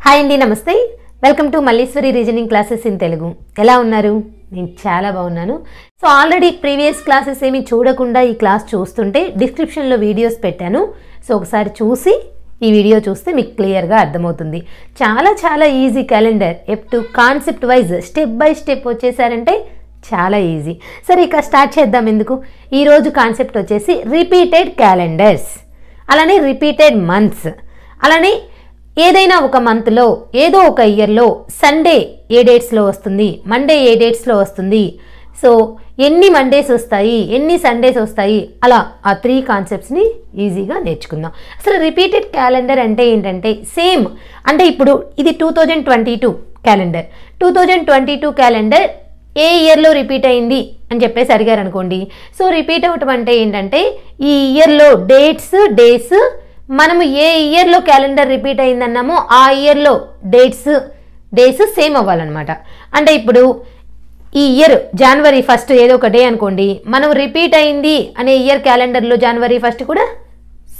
Hi అండి, నమస్తే. Welcome to Malleswari reasoning classes in Telugu. ఎలా ఉన్నారు? నేను చాలా బాగున్నాను. సో ఆల్రెడీ ప్రీవియస్ క్లాసెస్ ఏమి చూడకుండా ఈ క్లాస్ చూస్తుంటే డిస్క్రిప్షన్లో వీడియోస్ పెట్టాను. సో ఒకసారి చూసి ఈ వీడియో చూస్తే మీకు క్లియర్గా అర్థమవుతుంది. చాలా చాలా ఈజీ క్యాలెండర్. ఎప్పుడు concept wise step by step వచ్చేసారంటే చాలా ఈజీ. సరే, ఇక స్టార్ట్ చేద్దాం. ఎందుకు ఈరోజు కాన్సెప్ట్ వచ్చేసి రిపీటెడ్ క్యాలెండర్స్, అలానే రిపీటెడ్ మంత్స్, అలానే ఏదైనా ఒక మంత్లో ఏదో ఒక ఇయర్లో సండే ఏ డేట్స్లో వస్తుంది, మండే ఏ డేట్స్లో వస్తుంది, సో ఎన్ని మండేస్ వస్తాయి, ఎన్ని సండేస్ వస్తాయి, అలా ఆ 3 కాన్సెప్ట్స్ని ఈజీగా నేర్చుకుందాం. అసలు రిపీటెడ్ క్యాలెండర్ అంటే ఏంటంటే సేమ్, అంటే ఇప్పుడు ఇది 2022 క్యాలెండర్. 2022 క్యాలెండర్ ఏ ఇయర్లో రిపీట్ అయింది అని చెప్పేసి అడిగారు అనుకోండి. సో రిపీట్ అవ్వటం అంటే ఏంటంటే ఈ ఇయర్లో డేట్స్, డేస్, మనము ఏ ఇయర్లో క్యాలెండర్ రిపీట్ అయిందన్నామో ఆ ఇయర్లో డేస్ సేమ్ అవ్వాలన్నమాట. అంటే ఇప్పుడు ఈ ఇయర్ జనవరి 1 ఏదో ఒక డే అనుకోండి, మనం రిపీట్ అయింది అనే ఇయర్ క్యాలెండర్లో జనవరి 1 కూడా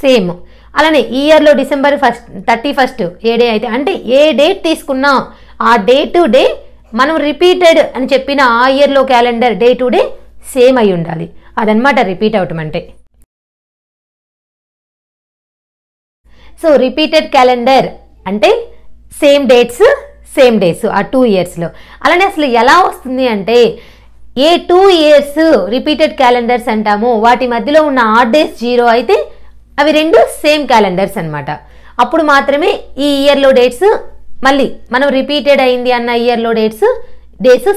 సేమ్. అలానే ఈ ఇయర్లో డిసెంబర్ 31 ఏ డే అయితే, అంటే ఏ డేట్ తీసుకున్నా ఆ డే టు డే మనం రిపీటెడ్ అని చెప్పిన ఆ ఇయర్లో calendar day to day same అయి ఉండాలి. అదనమాట రిపీట్ అవటం అంటే. సో రిపీటెడ్ క్యాలెండర్ అంటే సేమ్ డేట్స్, సేమ్ డేస్ ఆ 2 ఇయర్స్లో. అలానే అసలు ఎలా వస్తుంది అంటే ఏ 2 ఇయర్స్ రిపీటెడ్ క్యాలెండర్స్ అంటామో వాటి మధ్యలో ఉన్న ఆడ్ డేస్ 0 అయితే అవి 2 సేమ్ క్యాలెండర్స్ అనమాట. అప్పుడు మాత్రమే ఈ ఇయర్లో డేట్స్ మళ్ళీ మనం రిపీటెడ్ అయింది అన్న ఇయర్లో డేస్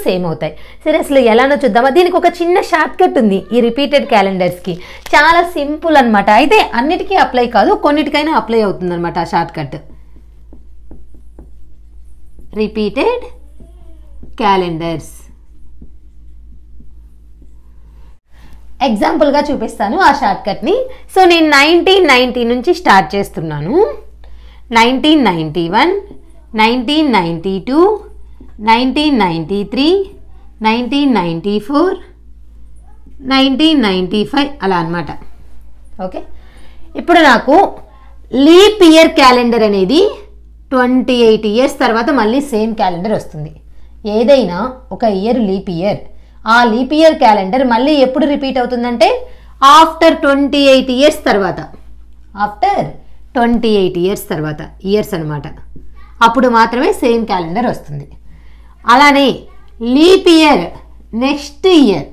సేమ్ అవుతాయి. సరే, అసలు ఎలానో చూద్దామా. దీనికి ఒక చిన్న షార్ట్ కట్ ఉంది ఈ రిపీటెడ్ క్యాలెండర్స్కి. చాలా సింపుల్ అనమాట. అయితే అన్నిటికీ అప్లై కాదు, కొన్నిటికైనా అప్లై అవుతుంది అనమాట ఆ షార్ట్ కట్. రిపీటెడ్ క్యాలెండర్స్ ఎగ్జాంపుల్గా చూపిస్తాను ఆ షార్ట్ కట్ని. సో నేను 1990 నుంచి స్టార్ట్ చేస్తున్నాను. 1991, 1992, 1993, 1994, 1995 అలా అనమాట. ఓకే, ఇప్పుడు నాకు లీప్ ఇయర్ క్యాలెండర్ అనేది 28 ఇయర్స్ తర్వాత మళ్ళీ సేమ్ క్యాలెండర్ వస్తుంది. ఏదైనా ఒక ఇయర్ లీప్ ఇయర్, ఆ లీప్ ఇయర్ క్యాలెండర్ మళ్ళీ ఎప్పుడు రిపీట్ అవుతుందంటే ఆఫ్టర్ 28 ఇయర్స్ తర్వాత. ఆఫ్టర్ 28 ఇయర్స్ తర్వాత ఇయర్స్ అనమాట. అప్పుడు మాత్రమే సేమ్ క్యాలెండర్ వస్తుంది. అలానే leap year next year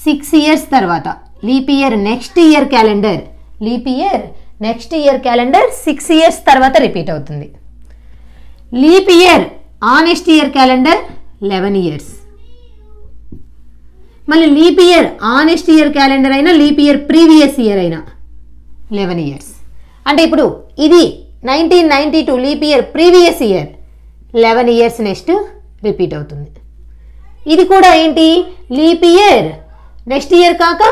6 years తర్వాత, leap year next year calendar, leap year next year calendar 6 years తర్వాత రిపీట్ అవుతుంది. లీప్ ఇయర్ ఆ నెక్స్ట్ ఇయర్ క్యాలెండర్ 11 ఇయర్స్. మళ్ళీ లీప్ ఇయర్ ఆ నెక్స్ట్ ఇయర్ క్యాలెండర్ అయినా, లీప్ ఇయర్ ప్రీవియస్ ఇయర్ అయినా 11 years. అంటే ఇప్పుడు ఇది 1992 leap year previous year 11 years next repeat అవుతుంది. ఇది కూడా ఏంటి, లీప్ ఇయర్ నెక్స్ట్ ఇయర్ కాక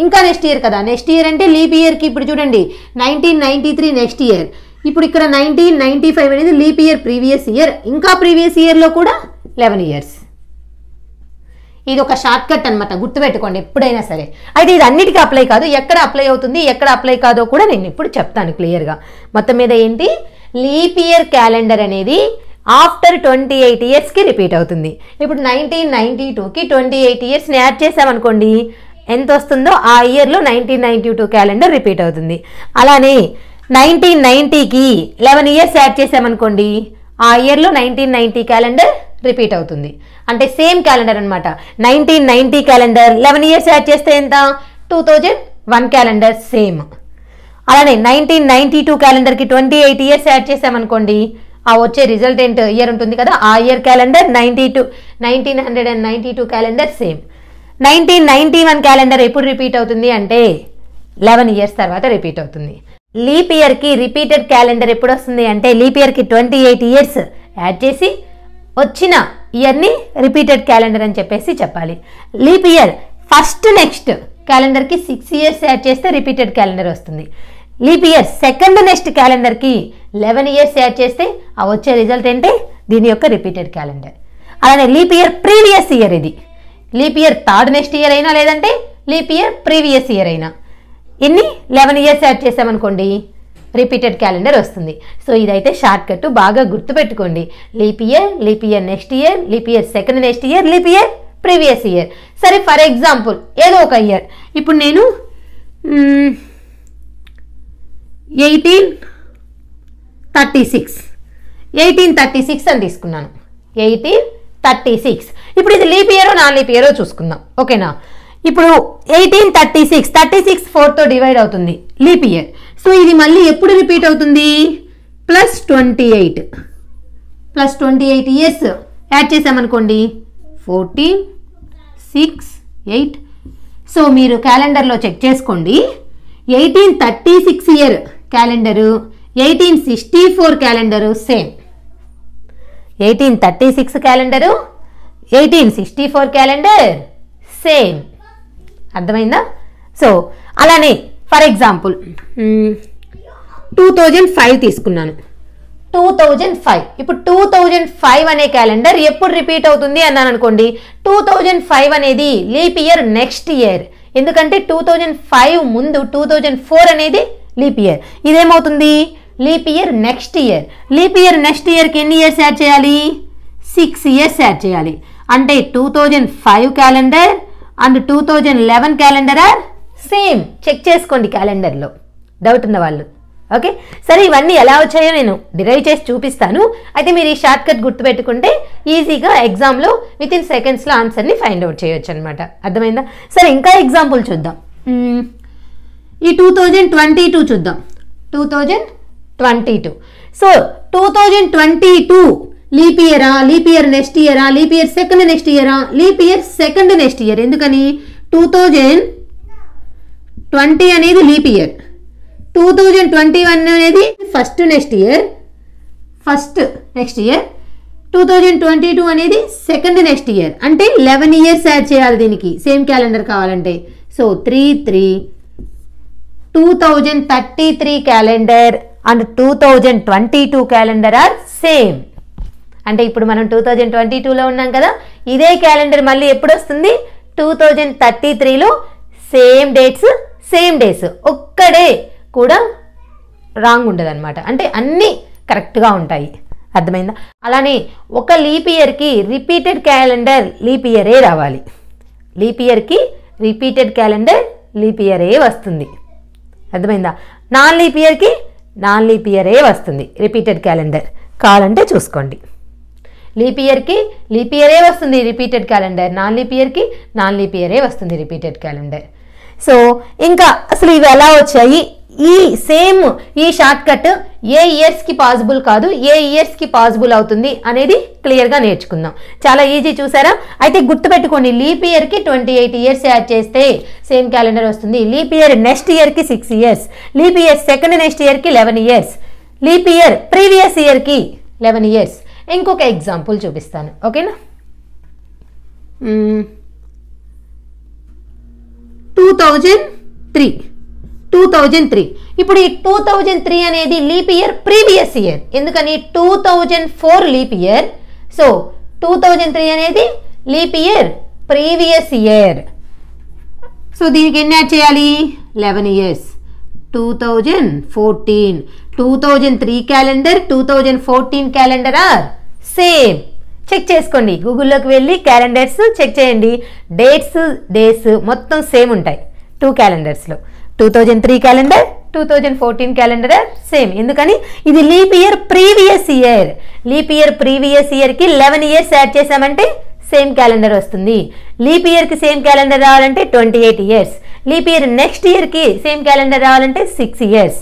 ఇంకా నెక్స్ట్ ఇయర్ కదా. నెక్స్ట్ ఇయర్ అంటే లీప్ ఇయర్కి ఇప్పుడు చూడండి 1993 నెక్స్ట్ ఇయర్, ఇప్పుడు ఇక్కడ 1995 అనేది లీప్ ఇయర్ ప్రీవియస్ ఇయర్, ఇంకా ప్రీవియస్ ఇయర్లో కూడా 11 ఇయర్స్. ఇది ఒక షార్ట్ కట్ అనమాట, గుర్తుపెట్టుకోండి ఎప్పుడైనా సరే. అయితే ఇది అన్నిటికీ అప్లై కాదు, ఎక్కడ అప్లై అవుతుంది ఎక్కడ అప్లై కాదో కూడా నేను ఇప్పుడు చెప్తాను క్లియర్గా. మొత్తం మీద ఏంటి, లీప్ ఇయర్ క్యాలెండర్ అనేది ఆఫ్టర్ 28 ఇయర్స్కి రిపీట్ అవుతుంది. ఇప్పుడు 1992కి 28 ఇయర్స్ని యాడ్ చేసామనుకోండి, ఎంత వస్తుందో ఆ ఇయర్లో 1992 క్యాలెండర్ రిపీట్ అవుతుంది. అలానే 1990కి 11 ఇయర్స్ యాడ్ చేసామనుకోండి, ఆ ఇయర్లో 1990 క్యాలెండర్ రిపీట్ అవుతుంది. అంటే సేమ్ క్యాలెండర్ అనమాట. 1990 క్యాలెండర్ 11 ఇయర్స్ యాడ్ చేస్తే ఎంత, 2001 క్యాలెండర్ సేమ్. అలానే 1992 క్యాలెండర్కి 28 ఇయర్స్ యాడ్ చేసామనుకోండి, ఆ వచ్చే రిజల్టెంట్ ఇయర్ ఉంటుంది కదా, ఆ year calendar 1992 calendar same. 1991 calendar ఎప్పుడు రిపీట్ అవుతుంది అంటే 11 ఇయర్స్ తర్వాత రిపీట్ అవుతుంది. లీప్ ఇయర్కి రిపీటెడ్ క్యాలెండర్ ఎప్పుడు వస్తుంది అంటే లీప్ ఇయర్కి 28 ఇయర్స్ యాడ్ చేసి వచ్చిన ఇయర్ని రిపీటెడ్ క్యాలెండర్ అని చెప్పేసి చెప్పాలి. లీప్ ఇయర్ ఫస్ట్ నెక్స్ట్ క్యాలెండర్కి 6 ఇయర్స్ యాడ్ చేస్తే రిపీటెడ్ క్యాలెండర్ వస్తుంది. లీప్ ఇయర్ సెకండ్ నెక్స్ట్ క్యాలెండర్కి 11 ఇయర్స్ యాడ్ చేస్తే ఆ వచ్చే రిజల్ట్ ఏంటి, దీని యొక్క రిపీటెడ్ క్యాలెండర్. అలానే లీప్ ఇయర్ ప్రీవియస్ ఇయర్, ఇది leap year third next year అయినా లేదంటే లీప్ ఇయర్ ప్రీవియస్ ఇయర్ అయినా ఎన్ని 11 ఇయర్స్ యాడ్ చేసామనుకోండి రిపీటెడ్ క్యాలెండర్ వస్తుంది. సో ఇదైతే షార్ట్ కట్, బాగా గుర్తుపెట్టుకోండి. Leap year next year, leap year second next year, leap year previous year. సరే ఫర్ ఎగ్జాంపుల్ ఏదో ఒక ఇయర్, ఇప్పుడు నేను 1836 అని తీసుకున్నాను. 1836. ఇప్పుడు ఇది లీప్ ఇయరో నాన్ లీప్ ఇయరో చూసుకుందాం, ఓకేనా. ఇప్పుడు 1836 4తో డివైడ్ అవుతుంది, లీప్ ఇయర్. సో ఇది మళ్ళీ ఎప్పుడు రిపీట్ అవుతుంది? +28 ఇయర్స్ యాడ్ చేసామనుకోండి, 14 6 8. సో మీరు క్యాలెండర్లో చెక్ చేసుకోండి. 1836 year calendar, 1864 calendar same. 1836 calendar, 1864 calendar same. అర్థమైందా? సో అలానే ఫర్ ఎగ్జాంపుల్ 2005 తీసుకున్నాను. 2005. ఇప్పుడు 2005 అనే క్యాలెండర్ ఎప్పుడు రిపీట్ అవుతుంది అన్నాను అనుకోండి, 2005 అనేది లీప్ ఇయర్ నెక్స్ట్ ఇయర్. ఎందుకంటే 2005 ముందు 2004 అనేది లీప్ ఇయర్. ఇదేమవుతుంది? Leap year next year. Leap year next ఇయర్కి ఎన్ని ఇయర్స్ యాడ్ చేయాలి? 6 ఇయర్స్ యాడ్ చేయాలి. అంటే 2005 calendar and 2011 calendar are same. Check చేసుకోండి క్యాలెండర్లో, డౌట్ ఉన్న వాళ్ళు. ఓకే, సరే ఇవన్నీ ఎలా వచ్చాయో నేను డిరైవ్ చేసి చూపిస్తాను. అయితే మీరు ఈ షార్ట్ కట్ గుర్తుపెట్టుకుంటే ఈజీగా ఎగ్జామ్లో వితిన్ సెకండ్స్లో ఆన్సర్ని ఫైండ్ అవుట్ చేయొచ్చు అనమాట. అర్థమైందా? సరే ఇంకా ఎగ్జాంపుల్ చూద్దాం. ఈ 2022 చూద్దాం. 2022. సో 2022 లీప్ ఇయరా, లీప్ ఇయర్ నెక్స్ట్ ఇయరా, లీప్ ఇయర్ సెకండ్ నెక్స్ట్ ఇయరా, leap year second next year. ఎందుకని 2020 అనేది లీప్ ఇయర్, 2021 అనేది ఫస్ట్ నెక్స్ట్ ఇయర్, 2022 అనేది సెకండ్ నెక్స్ట్ ఇయర్. అంటే 11 ఇయర్స్ యాడ్ చేయాలి దీనికి, సేమ్ క్యాలెండర్ కావాలంటే. So 3 2033 calendar and 2022 calendar are same. అంటే ఇప్పుడు మనం 2022లో ఉన్నాం కదా, ఇదే క్యాలెండర్ మళ్ళీ ఎప్పుడు వస్తుంది? 2033లో సేమ్ డేట్స్ సేమ్ డేస్, ఒక్కడే కూడా రాంగ్ ఉండదు అనమాట. అంటే అన్నీ కరెక్ట్గా ఉంటాయి. అర్థమైందా? అలానే ఒక లీప్ ఇయర్కి రిపీటెడ్ క్యాలెండర్ లీప్ ఇయరే రావాలి. లీప్ ఇయర్కి రిపీటెడ్ క్యాలెండర్ లీప్ ఇయరే వస్తుంది. అర్థమైందా? నాన్ లీప్ ఇయర్కి నాన్ లీప్ ఇయరే వస్తుంది రిపీటెడ్ క్యాలెండర్. కావాలంటే చూసుకోండి. లీప్ ఇయర్కి లీప్ ఇయరే వస్తుంది రిపీటెడ్ క్యాలెండర్, నాన్ లీప్ ఇయర్కి నాన్ లీప్ ఇయరే వస్తుంది రిపీటెడ్ క్యాలెండర్. సో ఇంకా అసలు ఇవి ఎలా వచ్చాయి? ఈ షార్ట్ కట్ ఏ ఇయర్స్కి పాసిబుల్ కాదు, ఏ ఇయర్స్కి పాసిబుల్ అవుతుంది అనేది క్లియర్గా నేర్చుకుందాం. చాలా ఈజీ చూసారా? అయితే గుర్తుపెట్టుకోండి, లీప్ ఇయర్కి 28 ఇయర్స్ యాడ్ చేస్తే సేమ్ క్యాలెండర్ వస్తుంది. లీప్ ఇయర్ నెక్స్ట్ ఇయర్కి 6 years, leap year second next ఇయర్కి 11 ఇయర్స్, లీప్ ఇయర్ ప్రీవియస్ ఇయర్కి 11 ఇయర్స్. ఇంకొక ఎగ్జాంపుల్ చూపిస్తాను, ఓకేనా. 2003. ఇప్పుడు ఈ 2003 అనేది లీప్ ఇయర్ ప్రీవియస్ ఇయర్. ఎందుకని 2004 లీప్ ఇయర్. సో 2003 అనేది leap year previous year. So దీనికి ఎన్ని యాడ్ చేయాలి? 11 years. 2014. 2003 calendar 2014 calendar are same. Check చేసుకోండి, గూగుల్లోకి వెళ్ళి క్యాలెండర్స్ చెక్ చేయండి. డేస్ మొత్తం సేమ్ ఉంటాయి 2 క్యాలెండర్స్లో. 2003 క్యాలెండర్ 2014 క్యాలెండర్ సేమ్. ఎందుకని ఇది leap year previous year. Leap year previous ఇయర్కి 11 ఇయర్స్ యాడ్ చేసామంటే సేమ్ క్యాలెండర్ వస్తుంది. లీప్ ఇయర్కి సేమ్ క్యాలెండర్ రావాలంటే 28 ఇయర్స్. లీప్ ఇయర్ నెక్స్ట్ ఇయర్కి సేమ్ క్యాలెండర్ రావాలంటే 6 years.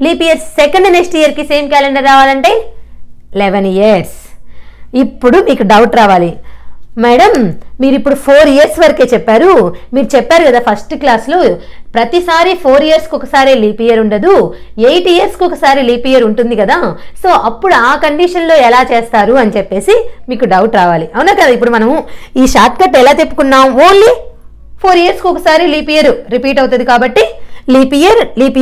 Leap year second next ఇయర్కి సేమ్ క్యాలెండర్ రావాలంటే 11 ఇయర్స్. ఇప్పుడు మీకు డౌట్ రావాలి, మేడం మీరు ఇప్పుడు 4 ఇయర్స్ వరకే చెప్పారు. మీరు చెప్పారు కదా ఫస్ట్ క్లాస్లో ప్రతిసారి 4 ఇయర్స్కి ఒకసారి లీప్ ఇయర్ ఉండదు, 8 ఇయర్స్కి ఒకసారి లీప్ ఇయర్ ఉంటుంది కదా. సో అప్పుడు ఆ కండిషన్లో ఎలా చేస్తారు అని చెప్పేసి మీకు డౌట్ రావాలి, అవునా కదా. ఇప్పుడు మనము ఈ షార్ట్ కట్ ఎలా చెప్పుకున్నాం? ఓన్లీ 4 ఇయర్స్కి ఒకసారి లీప్ ఇయర్ రిపీట్ అవుతుంది కాబట్టి leap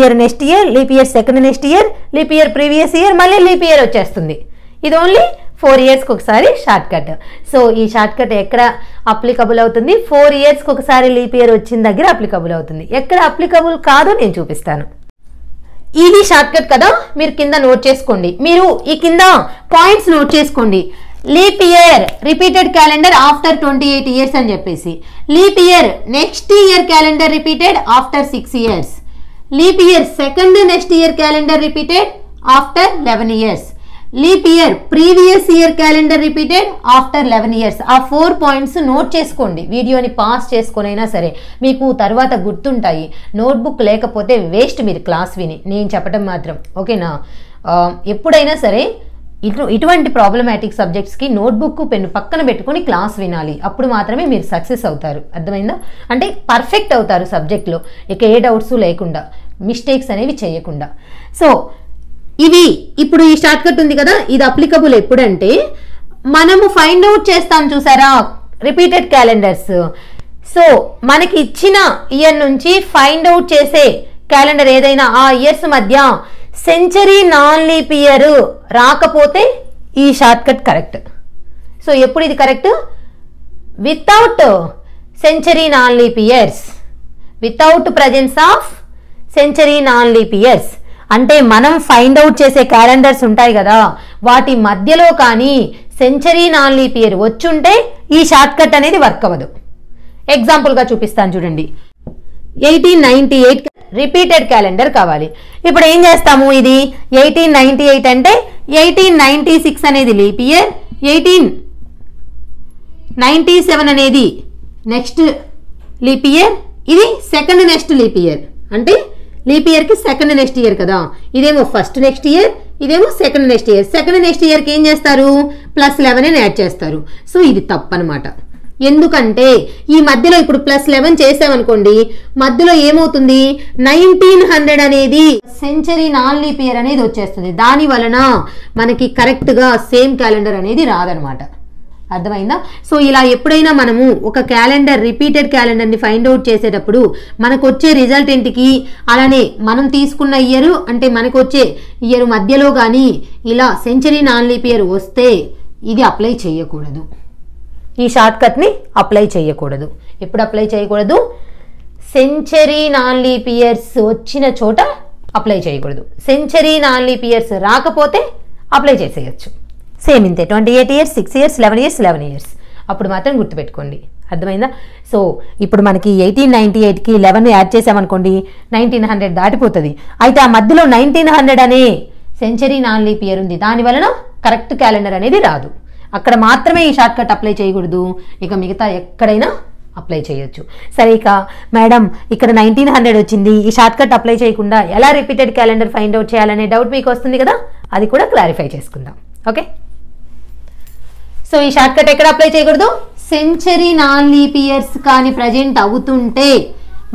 year next year, leap year second next year, leap year previous year, మళ్ళీ లీప్ ఇయర్ వచ్చేస్తుంది. ఇది ఓన్లీ 4 ఇయర్స్కి ఒకసారి షార్ట్ కట్. సో ఈ షార్ట్ కట్ ఎక్కడ అప్లికబుల్ అవుతుంది? 4 ఇయర్స్కి ఒకసారి లీప్ ఇయర్ వచ్చిన దగ్గర అప్లికబుల్ అవుతుంది. ఎక్కడ అప్లికబుల్ కాదో నేను చూపిస్తాను. ఇది షార్ట్ కట్ కదా, మీరు కింద నోట్ చేసుకోండి. మీరు ఈ కింద పాయింట్స్ నోట్ చేసుకోండి. Leap year repeated calendar after 28 years అని చెప్పేసి, leap year next year calendar repeated after 6 years, leap year second next year calendar repeated after 11 years, leap year previous year calendar repeated after 11 years. ఆ 4 points note చేసుకోండి. వీడియోని pass చేసుకునైనా సరే మీకు తర్వాత గుర్తుంటాయి. Notebook లేకపోతే వేస్ట్ మీరు క్లాస్ విని, నేను చెప్పడం మాత్రం. ఓకేనా? ఎప్పుడైనా సరే ఇటువంటి ప్రాబ్లమాటిక్ సబ్జెక్ట్స్కి నోట్బుక్ పెన్ను పక్కన పెట్టుకొని క్లాస్ వినాలి. అప్పుడు మాత్రమే మీరు సక్సెస్ అవుతారు. అర్థమైందా? అంటే పర్ఫెక్ట్ అవుతారు సబ్జెక్ట్లో, ఇక ఏ డౌట్స్ లేకుండా, మిస్టేక్స్ అనేవి చేయకుండా. సో ఇవి ఇప్పుడు ఈ షార్ట్ కట్ ఉంది కదా, ఇది అప్లికబుల్ ఎప్పుడంటే మనము ఫైండ్ అవుట్ చేస్తాం చూసారా రిపీటెడ్ క్యాలెండర్స్. సో మనకి ఇచ్చిన ఇయర్ నుంచి ఫైండ్ అవుట్ చేసే క్యాలెండర్ ఏదైనా ఆ ఇయర్స్ మధ్య సెంచరీ నాన్ లీప్ ఇయర్ రాకపోతే ఈ షార్ట్ కట్ కరెక్ట్. సో ఎప్పుడు ఇది correct? Without century non leap years, without presence of century non leap years. అంటే మనం ఫైండ్ అవుట్ చేసే క్యాలెండర్స్ ఉంటాయి కదా, వాటి మధ్యలో కానీ సెంచరీ నాన్ లీప్ ఇయర్ వచ్చుంటే ఈ షార్ట్ కట్ అనేది వర్క్ అవ్వదు. ఎగ్జాంపుల్గా చూపిస్తాను చూడండి. 1898 రిపీటెడ్ క్యాలెండర్ కావాలి. ఇప్పుడు ఏం చేస్తాము? ఇది 1898 అంటే 1896 అనేది లీప్ ఇయర్, 1897 అనేది నెక్స్ట్ లీప్ ఇయర్, ఇది సెకండ్ నెక్స్ట్ లీప్ ఇయర్. అంటే లీప్ ఇయర్కి సెకండ్ నెక్స్ట్ ఇయర్ కదా, ఇదేమో ఫస్ట్ నెక్స్ట్ ఇయర్, ఇదేమో second next year. Second next ఇయర్కి ఏం చేస్తారు? +11 అని యాడ్ చేస్తారు. సో ఇది తప్పనమాట. ఎందుకంటే ఈ మధ్యలో ఇప్పుడు +11 చేసామనుకోండి, మధ్యలో ఏమవుతుంది? 1900 అనేది సెంచరీ నాన్ లీప్ ఇయర్ అనేది వచ్చేస్తుంది. దాని వలన మనకి కరెక్ట్గా సేమ్ క్యాలెండర్ అనేది రాదనమాట. అర్థమైందా? సో ఇలా ఎప్పుడైనా మనము ఒక క్యాలెండర్ రిపీటెడ్ క్యాలెండర్ని ఫైండ్ అవుట్ చేసేటప్పుడు మనకు వచ్చే రిజల్ట్ ఏంటికి, అలానే మనం తీసుకున్న ఇయర్ అంటే మనకు వచ్చే ఇయర్ మధ్యలో కానీ ఇలా సెంచరీ నాన్ లీప్ ఇయర్ వస్తే ఇది అప్లై చేయకూడదు. ఈ షార్ట్ కట్ని అప్లై చేయకూడదు. ఎప్పుడు అప్లై చేయకూడదు? సెంచరీ నాన్ లీప్ ఇయర్స్ వచ్చిన చోట అప్లై చేయకూడదు. సెంచరీ నాన్ లీప్ ఇయర్స్ రాకపోతే అప్లై చేసేయచ్చు. సేమ్ ఇంతే, 28 years, 6 years, 11 years, 11 years. అప్పుడు మాత్రం గుర్తుపెట్టుకోండి. అర్థమైందా? సో ఇప్పుడు మనకి 1898కి 11 యాడ్ చేసామనుకోండి, 1900 దాటిపోతుంది. అయితే ఆ మధ్యలో 1900 అనే సెంచరీ నాన్ లీప్ ఇయర్ ఉంది, దాని వలన కరెక్ట్ క్యాలెండర్ అనేది రాదు. అక్కడ మాత్రమే ఈ షార్ట్ కట్ అప్లై చేయకూడదు, ఇక మిగతా ఎక్కడైనా అప్లై చేయొచ్చు. సరే, ఇక మేడం ఇక్కడ 1900 వచ్చింది, ఈ షార్ట్ కట్ అప్లై చేయకుండా ఎలా రిపీటెడ్ క్యాలెండర్ ఫైండ్ అవుట్ చేయాలనే డౌట్ మీకు వస్తుంది కదా, అది కూడా క్లారిఫై చేసుకుందాం. ఓకే, సో ఈ షార్ట్ కట్ ఎక్కడ అప్లై చేయకూడదు? సెంచరీ నాన్ లీప్ ఇయర్స్ కానీ ప్రజెంట్ అవుతుంటే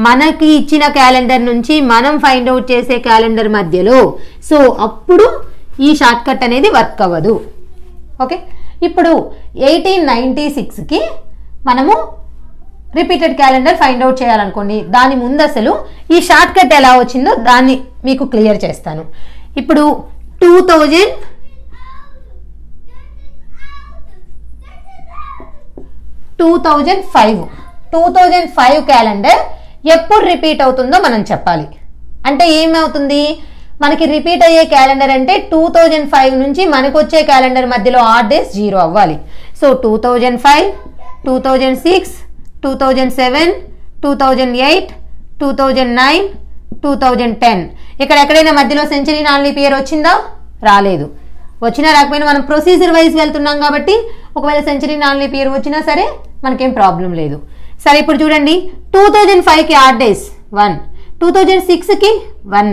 మనకి ఇచ్చిన క్యాలెండర్ నుంచి మనం ఫైండ్ అవుట్ చేసే క్యాలెండర్ మధ్యలో, సో అప్పుడు ఈ షార్ట్ కట్ అనేది వర్క్ అవ్వదు. ఓకే, ఇప్పుడు 1896కి మనము రిపీటెడ్ క్యాలెండర్ ఫైండ్ అవుట్ చేయాలనుకోండి, దాని ముందు అసలు ఈ షార్ట్ కట్ ఎలా వచ్చిందో దాన్ని మీకు క్లియర్ చేస్తాను. ఇప్పుడు 2005 క్యాలెండర్ ఎప్పుడు రిపీట్ అవుతుందో మనం చెప్పాలి. అంటే ఏమవుతుంది? మనకి రిపీట్ అయ్యే క్యాలెండర్ అంటే 2005 నుంచి మనకు వచ్చే క్యాలెండర్ మధ్యలో ఆడ్ డేస్ 0 అవ్వాలి. సో 2005, 2006, 2007, 2008, 2009, 2010. ఇక్కడ ఎక్కడైనా మధ్యలో సెంచరీ నాన్ లీప్ ఇయర్ వచ్చిందా? రాలేదు. వచ్చినా రాకపోయినా మనం ప్రొసీజర్ వైజ్ వెళ్తున్నాం కాబట్టి ఒకవేళ సెంచరీ నాన్ లీప్ ఇయర్ వచ్చినా సరే మనకేం ప్రాబ్లం లేదు. సరే, ఇప్పుడు చూడండి, 2005కి ఆడ్ డేస్ 1, 2006కి 1,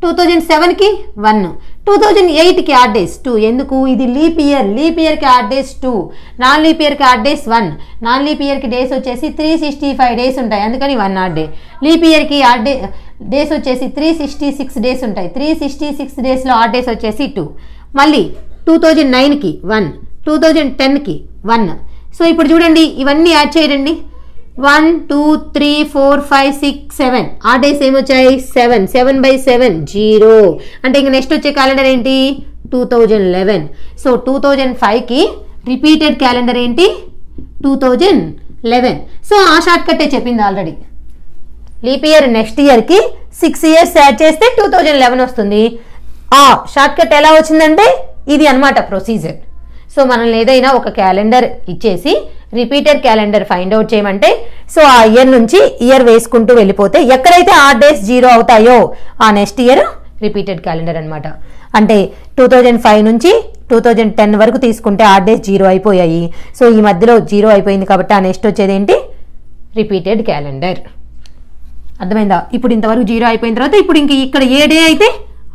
2007కి 1, 2008కి ఆడ్ డేస్ 2. ఎందుకు? ఇది లీప్ ఇయర్, లీప్ ఇయర్కి ఆడ్ డేస్ 2, నాన్ లీప్ ఇయర్కి ఆడ్ డేస్ 1. నాన్ లీప్ ఇయర్కి డేస్ వచ్చేసి 365 డేస్ ఉంటాయి, అందుకని 1 ఆడ్ డే. లీప్ ఇయర్కి ఆడ్ డేస్ వచ్చేసి 366 డేస్ ఉంటాయి, 366 డేస్లో ఆడ్ డేస్ వచ్చేసి 2. మళ్ళీ 2009కి 1, 2010కి 1. సో ఇప్పుడు చూడండి, ఇవన్నీ యాడ్ చేయండి. 1, 2, 3, 4, 5, 6, 7 ఆ డేస్ ఏమొచ్చాయి? 7, 7/7 0. అంటే ఇంక నెక్స్ట్ వచ్చే క్యాలెండర్ ఏంటి? 2011. సో 2005కి రిపీటెడ్ క్యాలెండర్ ఏంటి? 2011. సో ఆ షార్ట్ కట్టే చెప్పింది ఆల్రెడీ. లీప్ ఇయర్ నెక్స్ట్ ఇయర్కి 6 ఇయర్స్ యాడ్ చేస్తే 2011 వస్తుంది. ఆ షార్ట్ కట్ ఎలా వచ్చిందంటే ఇది అనమాట ప్రొసీజర్. సో మనం ఏదైనా ఒక క్యాలెండర్ ఇచ్చేసి రిపీటెడ్ క్యాలెండర్ ఫైండ్ అవుట్ చేయమంటే సో ఆ ఇయర్ నుంచి ఇయర్ వేసుకుంటూ వెళ్ళిపోతే ఎక్కడైతే ఆడ్ డేస్ 0 అవుతాయో ఆ నెక్స్ట్ ఇయర్ రిపీటెడ్ క్యాలెండర్ అనమాట. అంటే 2005 నుంచి 2010 వరకు తీసుకుంటే ఆడ్ డేస్ 0 అయిపోయాయి. సో ఈ మధ్యలో 0 అయిపోయింది కాబట్టి ఆ నెక్స్ట్ వచ్చేది ఏంటి? Repeated calendar. అర్థమైందా? ఇప్పుడు ఇంతవరకు 0 అయిపోయిన తర్వాత ఇప్పుడు ఇంక ఇక్కడ ఏ డే అయితే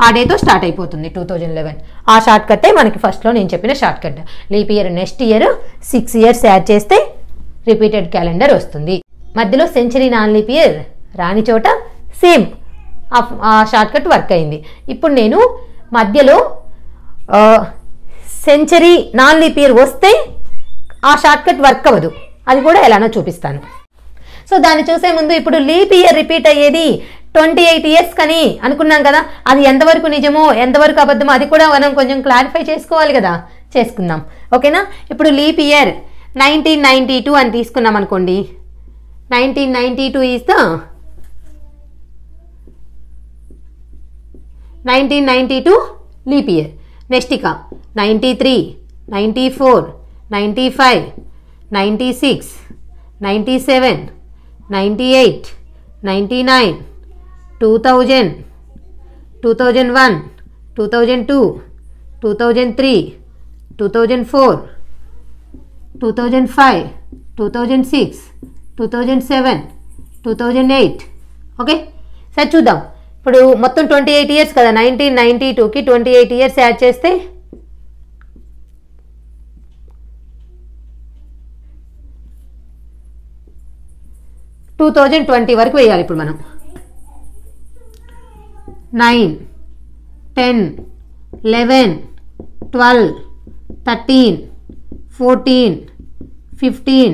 ఆ డేతో స్టార్ట్ అయిపోతుంది 2011. ఆ షార్ట్ కట్టే మనకి ఫస్ట్లో నేను చెప్పిన short cut. Leap year next year 6 years add చేస్తే రిపీటెడ్ క్యాలెండర్ వస్తుంది. మధ్యలో సెంచరీ నాన్ లీప్ ఇయర్ రాని చోట సేమ్ ఆ షార్ట్ కట్ వర్క్ అయింది. ఇప్పుడు నేను మధ్యలో సెంచరీ నాన్ లీప్ ఇయర్ వస్తే ఆ షార్ట్ కట్ వర్క్ అవ్వదు. అది కూడా ఎలానో చూపిస్తాను. సో దాన్ని చూసే ముందు ఇప్పుడు లీప్ ఇయర్ రిపీట్ అయ్యేది 28 ఇయర్స్ కని అనుకున్నాం కదా, అది ఎంతవరకు నిజమో ఎంతవరకు అబద్ధమో అది కూడా మనం కొంచెం క్లారిఫై చేసుకోవాలి కదా, చేసుకుందాం. ఓకేనా? ఇప్పుడు లీప్ ఇయర్ 1992 అని తీసుకున్నాం అనుకోండి. 1992 is the 1992 leap year. Next ఇక 93, 94, 95, 96, 97, 98, 99, 2000, 2001, 2002, 2003, 2004, 2005, 2006, 2007, 2008. ఓకే, సరే చూద్దాం. ఇప్పుడు మొత్తం 28 ఇయర్స్ కదా, 1992కి 28 ఇయర్స్ యాడ్ చేస్తే 2020 వరకు వేయాలి. ఇప్పుడు మనం 9, 10, 11, 12, 13, 14, 15,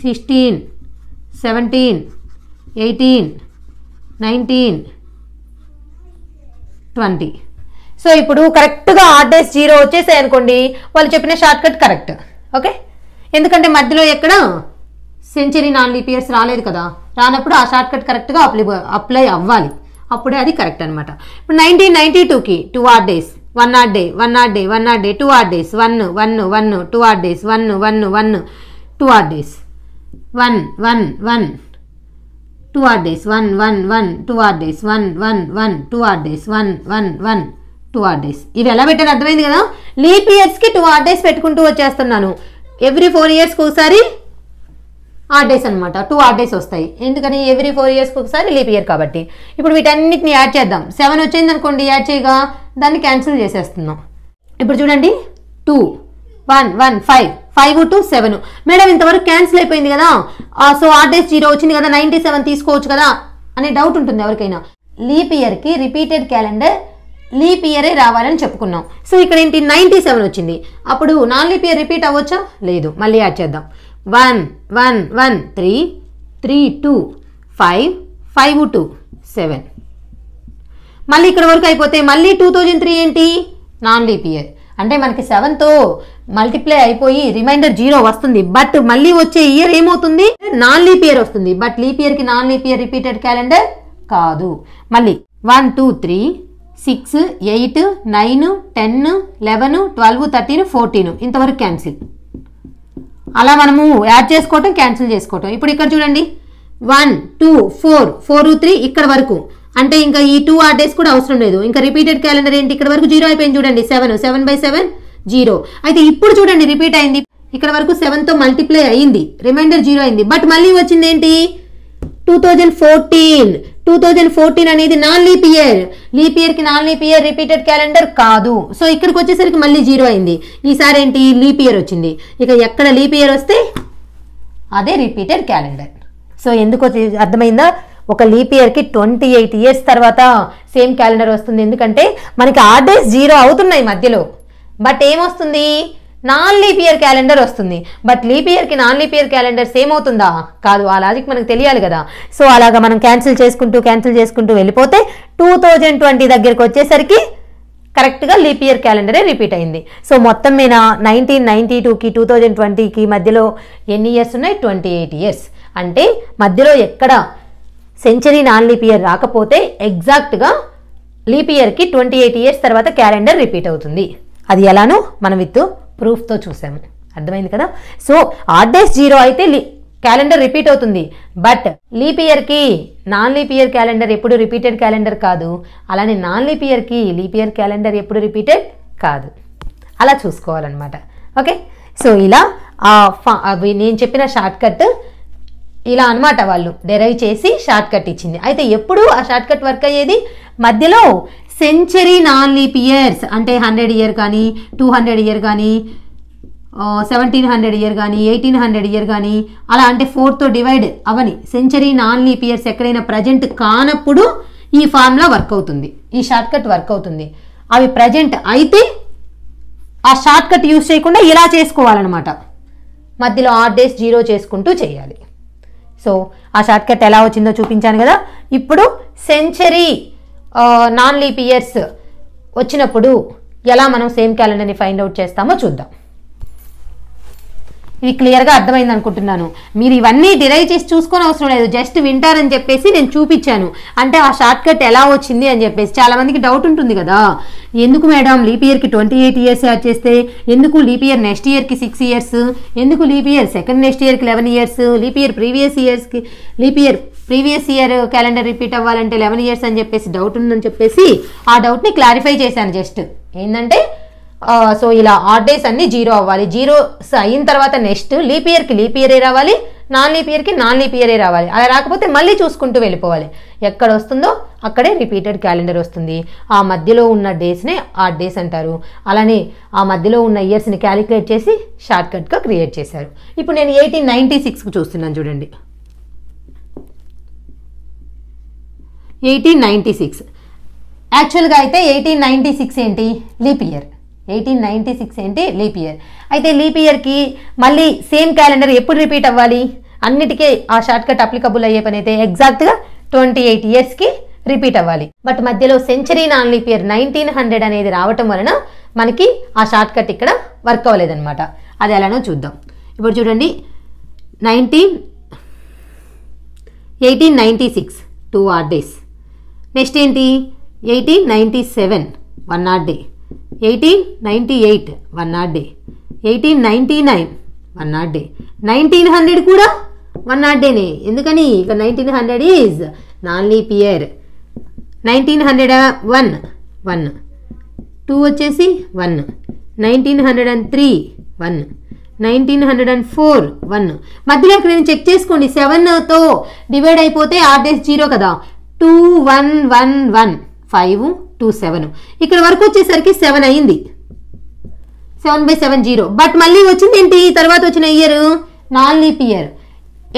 16, 17, 18, 19, 20. సో ఇప్పుడు కరెక్ట్గా ఆడ్ డేస్ 0 వచ్చేసాయి అనుకోండి, వాళ్ళు చెప్పిన షార్ట్ కట్ కరెక్ట్. ఓకే, ఎందుకంటే మధ్యలో ఎక్కడ సెంచరీ నాన్ లీప్ ఇయర్స్ రాలేదు కదా, రానప్పుడు ఆ షార్ట్ కట్ కరెక్ట్గా అప్లై అవ్వాలి, అప్పుడే అది కరెక్ట్ అనమాట. ఇప్పుడు 1992కి 2 odd days, 1 odd day, 1 odd day, 1 odd day, 2 odd days, 1 1 1, 2 odd days, 1 1 1, 2 odd days, 1 1 1, 2 odd days, 1 1 1, 2 odd days, 1 1 1, 2 odd days, 1 1 1, 2 odd days. ఇవి ఎలా పెట్టారు అర్థమైంది కదా. లీప్ ఇయర్స్కి 2 ఆడ్ డేస్ పెట్టుకుంటూ వచ్చేస్తున్నాను. ఎవ్రీ 4 ఇయర్స్కి ఒకసారి ఆడ్ డేస్ అనమాట, 2 ఆడ్ డేస్ వస్తాయి. ఎందుకని? ఎవ్రీ 4 ఇయర్స్కి ఒకసారి లీప్ ఇయర్ కాబట్టి. ఇప్పుడు వీటన్నిటిని యాడ్ చేద్దాం. 7 వచ్చింది అనుకోండి, యాడ్ చేయగా దాన్ని క్యాన్సిల్ చేసేస్తున్నాం. ఇప్పుడు చూడండి, 2 1 1 5 5 2 7. మేడం ఇంతవరకు క్యాన్సిల్ అయిపోయింది కదా, సో ఆడ్ డేస్ 0 వచ్చింది కదా, 97 తీసుకోవచ్చు కదా అనే డౌట్ ఉంటుంది ఎవరికైనా. లీప్ ఇయర్కి రిపీటెడ్ క్యాలెండర్ లీప్ ఇయరే రావాలని చెప్పుకున్నాం. సో ఇక్కడ ఏంటి, 97 వచ్చింది. అప్పుడు నాన్ లీప్ ఇయర్ రిపీట్ అవ్వచ్చా? లేదు. మళ్ళీ యాడ్ చేద్దాం. 1 1 1 3 3 2 5 5 2 7. మళ్ళీ ఇక్కడ వరకు అయిపోతే మళ్ళీ 2003 ఏంటి, నాన్ లీప్ ఇయర్. అంటే మనకి 7తో మల్టిప్లై అయిపోయి రిమైండర్ 0 వస్తుంది. బట్ మళ్ళీ వచ్చే ఇయర్ ఏమవుతుంది, నాన్ లీప్ ఇయర్ వస్తుంది. బట్ లీప్ ఇయర్కి non leap year repeated calendar కాదు. మళ్ళీ 1 2 3 6 8 9 10 11 12 13 14 ఇంతవరకు క్యాన్సిల్. అలా మనము యాడ్ చేసుకోవటం, క్యాన్సిల్ చేసుకోవటం. ఇప్పుడు ఇక్కడ చూడండి, 1 2 4 4 3 ఇక్కడ వరకు. అంటే ఇంకా ఈ 2 ఆడ్ డేస్ కూడా అవసరం లేదు. ఇంకా రిపీటెడ్ క్యాలెండర్ ఏంటి, ఇక్కడ వరకు 0 అయిపోయింది చూడండి. 7 7/7 0. అయితే ఇప్పుడు చూడండి రిపీట్ అయింది. ఇక్కడ వరకు 7తో మల్టిప్లై అయింది, రిమైండర్ 0 అయింది. బట్ మళ్ళీ వచ్చింది ఏంటి, 2014. 2014 అనేది నాన్ లీప్ ఇయర్. లీప్ ఇయర్కి non leap year repeated calendar కాదు. సో ఇక్కడికి వచ్చేసరికి మళ్ళీ 0 అయింది. ఈసారి ఏంటి, లీప్ ఇయర్ వచ్చింది. ఇక ఎక్కడ లీప్ ఇయర్ వస్తే అదే రిపీటెడ్ క్యాలెండర్. సో ఎందుకు అర్థమైందా, ఒక లీప్ ఇయర్కి 28 ఇయర్స్ తర్వాత సేమ్ క్యాలెండర్ వస్తుంది. ఎందుకంటే మనకి ఆడ్ డేస్ 0 అవుతున్నాయి మధ్యలో, బట్ ఏమొస్తుంది, నాన్ లీప్ ఇయర్ క్యాలెండర్ వస్తుంది. బట్ లీప్ ఇయర్కి non leap year calendar same అవుతుందా? కాదు. ఆ లాజిక్ మనకు తెలియాలి కదా. సో అలాగా మనం క్యాన్సిల్ చేసుకుంటూ వెళ్ళిపోతే 2020 దగ్గరికి వచ్చేసరికి కరెక్ట్గా లీప్ ఇయర్ క్యాలెండరే రిపీట్ అయింది. సో మొత్తం మీద 1992కి 2020కి మధ్యలో ఎన్ని ఇయర్స్ ఉన్నాయి, 28 ఇయర్స్. అంటే మధ్యలో ఎక్కడ సెంచరీ నాన్ లీప్ ఇయర్ రాకపోతే ఎగ్జాక్ట్గా లీప్ ఇయర్కి 28 ఇయర్స్ తర్వాత క్యాలెండర్ రిపీట్ అవుతుంది. అది ఎలానో మనం విత్ ప్రూఫ్తో చూసాము. అర్థమైంది కదా. సో ఆడ్ డేస్ 0 అయితే క్యాలెండర్ రిపీట్ అవుతుంది. బట్ లీప్ ఇయర్కి నాన్ లీప్ ఇయర్ క్యాలెండర్ ఎప్పుడు రిపీటెడ్ క్యాలెండర్ కాదు. అలానే నాన్ లీప్ ఇయర్కి లీప్ ఇయర్ క్యాలెండర్ ఎప్పుడు రిపీటెడ్ కాదు. అలా చూసుకోవాలన్నమాట. ఓకే. సో ఇలా నేను చెప్పిన షార్ట్ కట్ ఇలా అనమాట వాళ్ళు డెరైవ్ చేసి షార్ట్ కట్ ఇచ్చింది. అయితే ఎప్పుడు ఆ షార్ట్ కట్ వర్క్ అయ్యేది మధ్యలో సెంచరీ నాన్ లీప్ ఇయర్స్ అంటే 100 ఇయర్ కానీ 200 ఇయర్ కానీ 1700 ఇయర్ కానీ 1800 ఇయర్ కానీ అలా అంటే 4తో డివైడ్ అవని సెంచరీ నాన్ లీప్ ఇయర్స్ ఎక్కడైనా ప్రజెంట్ కానప్పుడు ఈ ఫార్ములా వర్క్ అవుతుంది, ఈ షార్ట్ కట్ వర్క్ అవుతుంది. అవి ప్రజెంట్ అయితే ఆ షార్ట్ కట్ యూజ్ చేయకుండా ఇలా చేసుకోవాలన్నమాట. మధ్యలో ఆడ్ డేస్ 0 చేసుకుంటూ చేయాలి. సో ఆ షార్ట్ కట్ ఎలా వచ్చిందో చూపించాను కదా. ఇప్పుడు సెంచరీ నాన్ లీప్ ఇయర్స్ వచ్చినప్పుడు ఎలా మనం సేమ్ క్యాలెండర్ని ఫైండ్ అవుట్ చేస్తామో చూద్దాం. ఇది క్లియర్గా అర్థమైంది అనుకుంటున్నాను. మీరు ఇవన్నీ డిరైవ్ చేసి చూసుకొని అవసరం లేదు, జస్ట్ వింటారని చెప్పేసి నేను చూపించాను. అంటే ఆ షార్ట్ కట్ ఎలా వచ్చింది అని చెప్పేసి చాలా మందికి డౌట్ ఉంటుంది కదా, ఎందుకు మేడం లీప్ ఇయర్కి 28 ఇయర్స్ యాడ్ చేస్తే, ఎందుకు లీప్ ఇయర్ నెక్స్ట్ ఇయర్కి 6 ఇయర్స్, ఎందుకు లీప్ ఇయర్ సెకండ్ నెక్స్ట్ ఇయర్కి 11 years, leap year previous year calendar repeat అవ్వాలంటే 11 ఇయర్స్ అని చెప్పేసి డౌట్ ఉందని చెప్పేసి ఆ డౌట్ని క్లారిఫై చేశాను. జస్ట్ ఏంటంటే సో ఇలా ఆడ్ డేస్ అన్ని 0 అవ్వాలి. 0 అయిన తర్వాత నెక్స్ట్ లీప్ ఇయర్కి లీప్ ఇయరే రావాలి, నాన్ లీప్ ఇయర్కి నాన్ లీప్ ఇయరే రావాలి. అలా రాకపోతే మళ్ళీ చూసుకుంటూ వెళ్ళిపోవాలి. ఎక్కడ వస్తుందో అక్కడే రిపీటెడ్ క్యాలెండర్ వస్తుంది. ఆ మధ్యలో ఉన్న డేస్నే ఆడ్ డేస్ అంటారు. అలానే ఆ మధ్యలో ఉన్న ఇయర్స్ని క్యాలిక్యులేట్ చేసి షార్ట్ కట్గా క్రియేట్ చేశారు. ఇప్పుడు నేను 1896కు చూస్తున్నాను చూడండి. 1896 యాక్చువల్గా అయితే 1896 ఏంటి లీప్ ఇయర్. 1896 ఏంటి లీప్ ఇయర్. అయితే లీప్ ఇయర్కి మళ్ళీ సేమ్ క్యాలెండర్ ఎప్పుడు రిపీట్ అవ్వాలి, అన్నిటికీ ఆ షార్ట్ కట్ అప్లికబుల్ అయ్యే పని అయితే ఎగ్జాక్ట్గా 28 ఇయర్స్కి రిపీట్ అవ్వాలి. బట్ మధ్యలో సెంచరీ నాన్ లీప్ ఇయర్ 1900 అనేది రావటం వలన మనకి ఆ షార్ట్ కట్ ఇక్కడ వర్క్ అవ్వలేదన్నమాట. అది ఎలానో చూద్దాం. ఇప్పుడు చూడండి 1896 2 ఆడ్ డేస్. నెక్స్ట్ ఏంటి 1897 1 odd day, 1898 1 odd day, 1899 1 odd day, 1900 కూడా 1 ఆడ్ డేనే. ఎందుకని ఇక 1900 ఈజ్ నాన్ లీప్ ఇయర్. 1901 1, 2 వచ్చేసి 1, 1903 1, 1904 1. మధ్యలో ఇక్కడ నేను చెక్ చేసుకోండి, 7తో డివైడ్ అయిపోతే ఆడ్ డేస్ 0 కదా. 2 1 1 1 5 2 7 ఇక్కడ వరకు వచ్చేసరికి 7 అయింది. 7/7 0. బట్ మళ్ళీ వచ్చింది ఏంటి తర్వాత వచ్చిన ఇయర్ నాన్ లీప్ ఇయర్.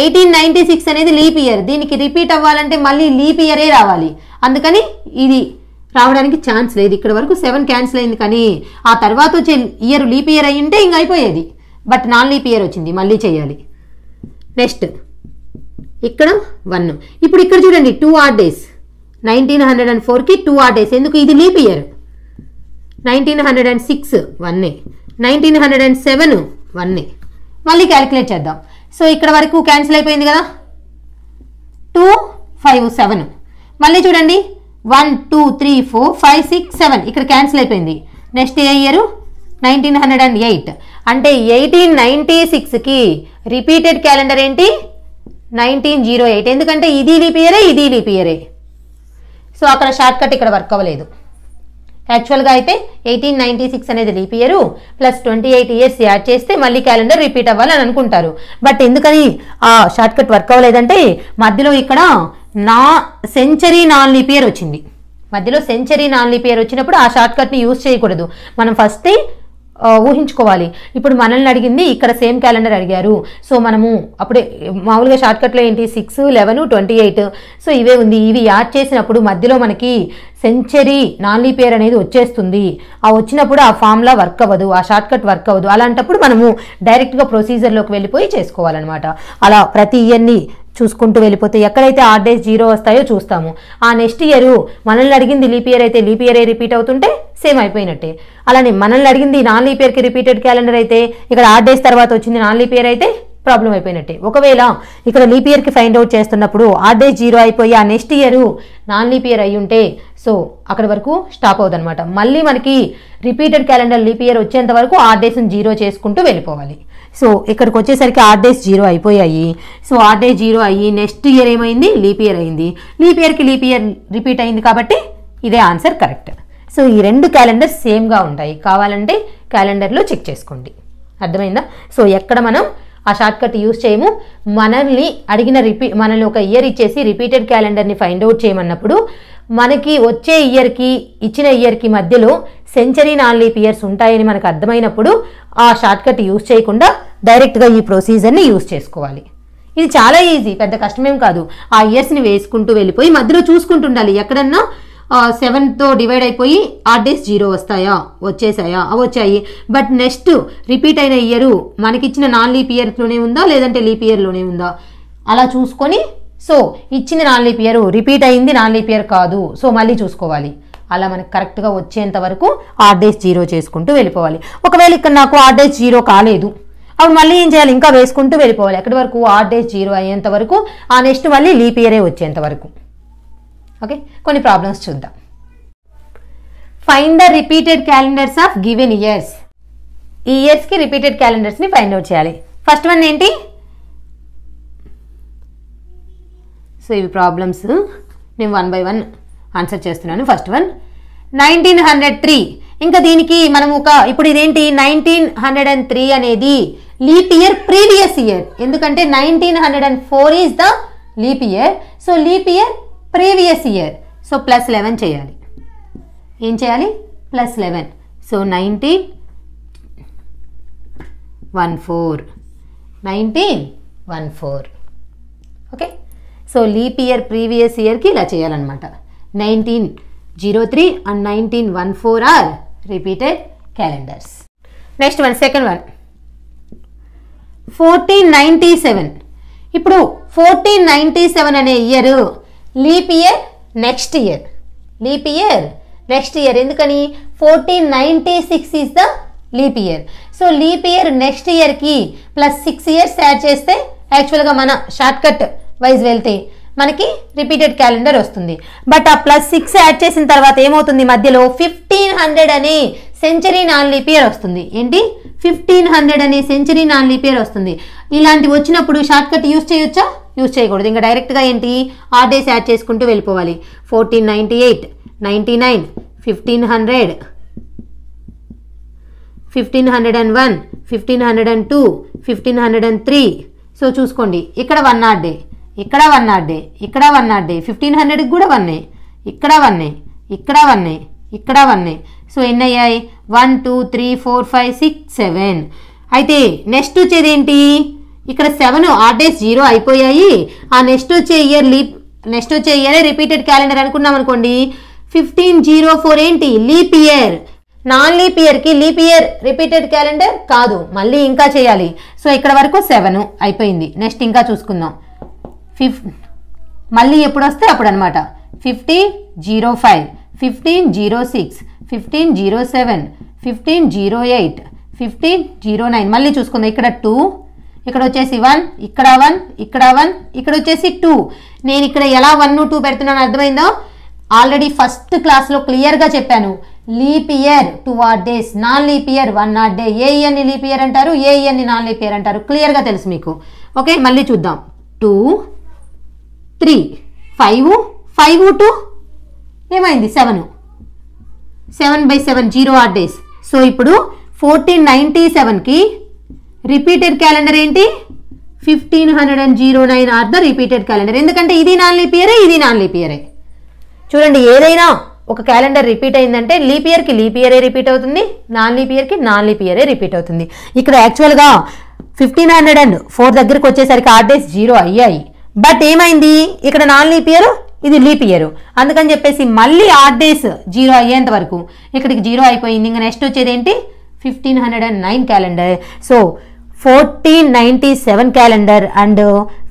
1896 అనేది లీప్ ఇయర్. దీనికి రిపీట్ అవ్వాలంటే మళ్ళీ లీప్ ఇయరే రావాలి. అందుకని ఇది రావడానికి ఛాన్స్ లేదు. ఇక్కడ వరకు 7 క్యాన్సిల్ అయింది, కానీ ఆ తర్వాత వచ్చే ఇయర్ లీప్ ఇయర్ అయ్యి ఉంటే ఇంక అయిపోయేది. బట్ నాన్ లీప్ ఇయర్ వచ్చింది, మళ్ళీ చేయాలి. నెక్స్ట్ ఇక్కడ 1. ఇప్పుడు ఇక్కడ చూడండి 2 ఆడ్ డేస్. 1904కి 2 odd days. ఎందుకు ఇది లీప్ ఇయర్. 1906 1, 1907 1. మళ్ళీ క్యాలిక్యులేట్ చేద్దాం. సో ఇక్కడ వరకు క్యాన్సిల్ అయిపోయింది కదా. 2 5 7. మళ్ళీ చూడండి 1 2 3 4 5 6 7 ఇక్కడ క్యాన్సిల్ అయిపోయింది. నెక్స్ట్ ఏ ఇయర్ 1908. అంటే 1896కి రిపీటెడ్ క్యాలెండర్ ఏంటి 1908. ఎందుకంటే ఇది లీప్ ఇయరే, ఇది లీప్ ఇయరే. సో అక్కడ షార్ట్ కట్ ఇక్కడ వర్క్ అవ్వలేదు. యాక్చువల్గా అయితే 1896 అనేది leap year plus 28 years add చేస్తే మళ్ళీ క్యాలెండర్ రిపీట్ అవ్వాలని అనుకుంటారు. బట్ ఎందుకని ఆ షార్ట్ కట్ వర్క్ అవ్వలేదంటే మధ్యలో ఇక్కడ సెంచరీ నాన్ లీప్ ఇయర్ వచ్చింది. మధ్యలో సెంచరీ నాన్ లీప్ ఇయర్ వచ్చినప్పుడు ఆ షార్ట్ కట్ని యూజ్ చేయకూడదు. మనం ఫస్టే ఊహించుకోవాలి. ఇప్పుడు మనల్ని అడిగింది ఇక్కడ సేమ్ క్యాలెండర్ అడిగారు. సో మనము అప్పుడే మామూలుగా షార్ట్ కట్లో ఏంటి 6 11 28. సో ఇవే ఉంది. ఇవి యాడ్ చేసినప్పుడు మధ్యలో మనకి సెంచరీ నాన్ లీప్ ఇయర్ అనేది వచ్చేస్తుంది. ఆ వచ్చినప్పుడు ఆ ఫార్ములా వర్క్ అవ్వదు, ఆ షార్ట్ కట్ వర్క్ అవ్వదు. అలాంటప్పుడు మనము డైరెక్ట్గా ప్రొసీజర్లోకి వెళ్ళిపోయి చేసుకోవాలన్నమాట. అలా ప్రతి ఇయర్ని చూసుకుంటూ వెళ్ళిపోతే ఎక్కడైతే ఆడ్ డేస్ 0 వస్తాయో చూస్తాము. ఆ నెక్స్ట్ ఇయర్ మనల్ని అడిగింది లీప్ ఇయర్ అయితే లీప్ ఇయరే రిపీట్ అవుతుంటే సేమ్ అయిపోయినట్టే. అలానే మనల్ని అడిగింది నాన్ లీప్ ఇయర్కి రిపీటెడ్ క్యాలెండర్ అయితే ఇక్కడ ఆడ్ డేస్ తర్వాత వచ్చింది నాన్ లీప్ ఇయర్ అయితే ప్రాబ్లం అయిపోయినట్టే. ఒకవేళ ఇక్కడ లీప్ ఇయర్కి ఫైండ్ అవుట్ చేస్తున్నప్పుడు ఆడ్ డేస్ 0 అయిపోయి ఆ next year non leap year అయి ఉంటే సో అక్కడ వరకు స్టాప్ అవుతుంది అనమాట. మళ్ళీ మనకి రిపీటెడ్ క్యాలెండర్ లీప్ ఇయర్ వచ్చేంత వరకు ఆడ్ డేస్ని 0 చేసుకుంటూ వెళ్ళిపోవాలి. సో ఇక్కడికి వచ్చేసరికి ఆడ్ డేస్ 0 అయిపోయాయి. సో ఆడ్ డేస్ 0 అయ్యి నెక్స్ట్ ఇయర్ ఏమైంది, లీప్ ఇయర్ అయింది. లీప్ ఇయర్కి లీప్ ఇయర్ రిపీట్ అయింది కాబట్టి ఇదే ఆన్సర్ కరెక్ట్. సో ఈ రెండు క్యాలెండర్స్ సేమ్గా ఉంటాయి. కావాలంటే క్యాలెండర్లో చెక్ చేసుకోండి. అర్థమైందా? సో ఎక్కడ మనం ఆ షార్ట్ కట్ యూజ్ చేయము. మనల్ని అడిగిన మనల్ని ఒక ఇయర్ ఇచ్చేసి రిపీటెడ్ క్యాలెండర్ని ఫైండ్ అవుట్ చేయమన్నప్పుడు మనకి వచ్చే ఇయర్కి ఇచ్చిన ఇయర్కి మధ్యలో సెంచరీ నాన్ లీప్ ఇయర్స్ ఉంటాయని మనకు అర్థమైనప్పుడు ఆ షార్ట్ కట్ యూజ్ చేయకుండా డైరెక్ట్గా ఈ ప్రొసీజర్ని యూజ్ చేసుకోవాలి. ఇది చాలా ఈజీ, పెద్ద కష్టమేం కాదు. ఆ ఇయర్స్ని వేసుకుంటూ వెళ్ళిపోయి మధ్యలో చూసుకుంటుండాలి ఎక్కడన్నా 7తో డివైడ్ అయిపోయి ఆడ్ డేస్ 0 వస్తాయా, వచ్చేసాయా, వచ్చాయి. బట్ నెక్స్ట్ రిపీట్ అయిన ఇయర్ మనకిచ్చిన నాన్ లీప్ ఇయర్లోనే ఉందా లేదంటే లీప్ ఇయర్లోనే ఉందా అలా చూసుకొని సో ఇచ్చిన నాన్ లీప్ ఇయర్ రిపీట్ అయింది, నాన్ లీప్ ఇయర్ కాదు, సో మళ్ళీ చూసుకోవాలి. అలా మనకు కరెక్ట్గా వచ్చేంత వరకు ఆడ్ డేస్ 0 చేసుకుంటూ వెళ్ళిపోవాలి. ఒకవేళ ఇక్కడ నాకు ఆడ్ డేస్ 0 కాలేదు అప్పుడు మళ్ళీ ఏం చేయాలి, ఇంకా వేసుకుంటూ వెళ్ళిపోవాలి. ఎక్కడి వరకు, ఆడ్ డేస్ 0 అయ్యేంత వరకు, ఆ నెక్స్ట్ మళ్ళీ లీప్ ఇయరే వచ్చేంత వరకు. ఓకే, కొన్ని ప్రాబ్లమ్స్ చూద్దాం. Find the repeated calendars of given years. ఈ ఇయర్స్కి రిపీటెడ్ క్యాలెండర్స్ని ఫైండ్ అవుట్ చేయాలి. ఫస్ట్ వన్ ఏంటి, సో ఇవి ప్రాబ్లమ్స్ నేను 1 by 1 ఆన్సర్ చేస్తున్నాను. First one 1903. ఇంకా దీనికి మనం ఇప్పుడు ఇదేంటి 1903 అనేది లీప్ ఇయర్ ప్రీవియస్ ఇయర్, ఎందుకంటే 1904 is the leap year. So leap year previous year, so +11 చేయాలి. ఏం చేయాలి, +11. So 1914. Okay, so leap year previous ఇయర్కి ఇలా చేయాలన్నమాట. 1903 and 1914 are repeated calendars. Next one, second one 1497. ఇప్పుడు 1497 అనే year leap year next year, leap year next year. ఎందుకని 1496 is the leap year. So leap year next ఇయర్కి +6 years add చేస్తే యాక్చువల్గా మన షార్ట్ కట్ వైజ్ వెళ్తే మనకి రిపీటెడ్ క్యాలెండర్ వస్తుంది. బట్ ఆ +6 యాడ్ చేసిన తర్వాత ఏమవుతుంది, మధ్యలో 1500 అనే సెంచరీ నాన్ లీప్ ఇయర్ వస్తుంది. ఏంటి, 1500 అనే సెంచరీ నాన్ లీప్ ఇయర్ వస్తుంది. ఇలాంటి వచ్చినప్పుడు షార్ట్ కట్ యూజ్ చేయొచ్చా, యూజ్ చేయకూడదు. ఇంకా డైరెక్ట్గా ఏంటి, ఆడ్ డేస్ యాడ్ చేసుకుంటూ వెళ్ళిపోవాలి. 1498, 99, 1500, 1501, 1502, 1503. సో చూసుకోండి, ఇక్కడ 1 ఆడ్ డే, ఇక్కడ 1 ఆడ్ డే, ఇక్కడ 1 ఆడ్ డే, 1500కి కూడా 1, ఇక్కడ 1, ఇక్కడ 1, ఇక్కడ 1. సో ఎన్ని అయ్యాయి, 1 2 3 4 5 6 7. అయితే నెక్స్ట్ వచ్చేది ఏంటి, ఇక్కడ 7 ఆడ్ డేస్ 0 అయిపోయాయి. ఆ నెక్స్ట్ వచ్చే ఇయరే రిపీటెడ్ క్యాలెండర్ అనుకున్నాం అనుకోండి. 1504 ఏంటి, లీప్ ఇయర్. నాన్ లీప్ ఇయర్కి లీప్ ఇయర్ రిపీటెడ్ క్యాలెండర్ కాదు, మళ్ళీ ఇంకా చేయాలి. సో ఇక్కడ వరకు 7 అయిపోయింది. నెక్స్ట్ ఇంకా చూసుకుందాం, మళ్ళీ ఎప్పుడు వస్తే అప్పుడు అనమాట. 1505, 1506, 1507, 1508, 1509. మళ్ళీ చూసుకుందాం, ఇక్కడ 2, ఇక్కడ వచ్చేసి 1, ఇక్కడ 1, ఇక్కడ 1, ఇక్కడ వచ్చేసి 2. నేను ఇక్కడ ఎలా 1 2 పెడుతున్నాను అర్థమైందో. ఆల్రెడీ ఫస్ట్ క్లాస్లో క్లియర్గా చెప్పాను, leap year 2 odd days, non leap year 1 odd day. ఏ ఇయర్ని లీప్ ఇయర్ అంటారు, ఏ ఇయర్ని నాన్ లీప్ ఇయర్ అంటారు, క్లియర్గా తెలుసు మీకు. ఓకే, మళ్ళీ చూద్దాం. 2 3 5 5 2 ఏమైంది, 7 by 7 0 ఆడ్ డేస్. సో ఇప్పుడు 1497కి రిపీటెడ్ క్యాలెండర్ ఏంటి, 1509 ఆర్ ద రిపీటెడ్ క్యాలెండర్. ఎందుకంటే ఇది నాన్ లీప్ ఇయరే, ఇది నాన్ లీప్ ఇయరే. చూడండి, ఏదైనా ఒక క్యాలెండర్ రిపీట్ అయిందంటే లీప్ ఇయర్కి లీప్ ఇయరే రిపీట్ అవుతుంది, నాన్ లీప్ ఇయర్కి నాన్ లీప్ ఇయరే రిపీట్ అవుతుంది. ఇక్కడ యాక్చువల్గా 1504 దగ్గరికి వచ్చేసరికి ఆడ్ డేస్ 0 అయ్యాయి. బట్ ఏమైంది, ఇక్కడ నాన్ లీప్ ఇయర్, ఇది లీప్ ఇయర్. అందుకని చెప్పేసి మళ్ళీ ఆడ్ డేస్ 0 అయ్యేంత వరకు ఇక్కడికి 0 అయిపోయింది. ఇంకా నెక్స్ట్ వచ్చేది ఏంటి, 1509 calendar. So 1497 calendar and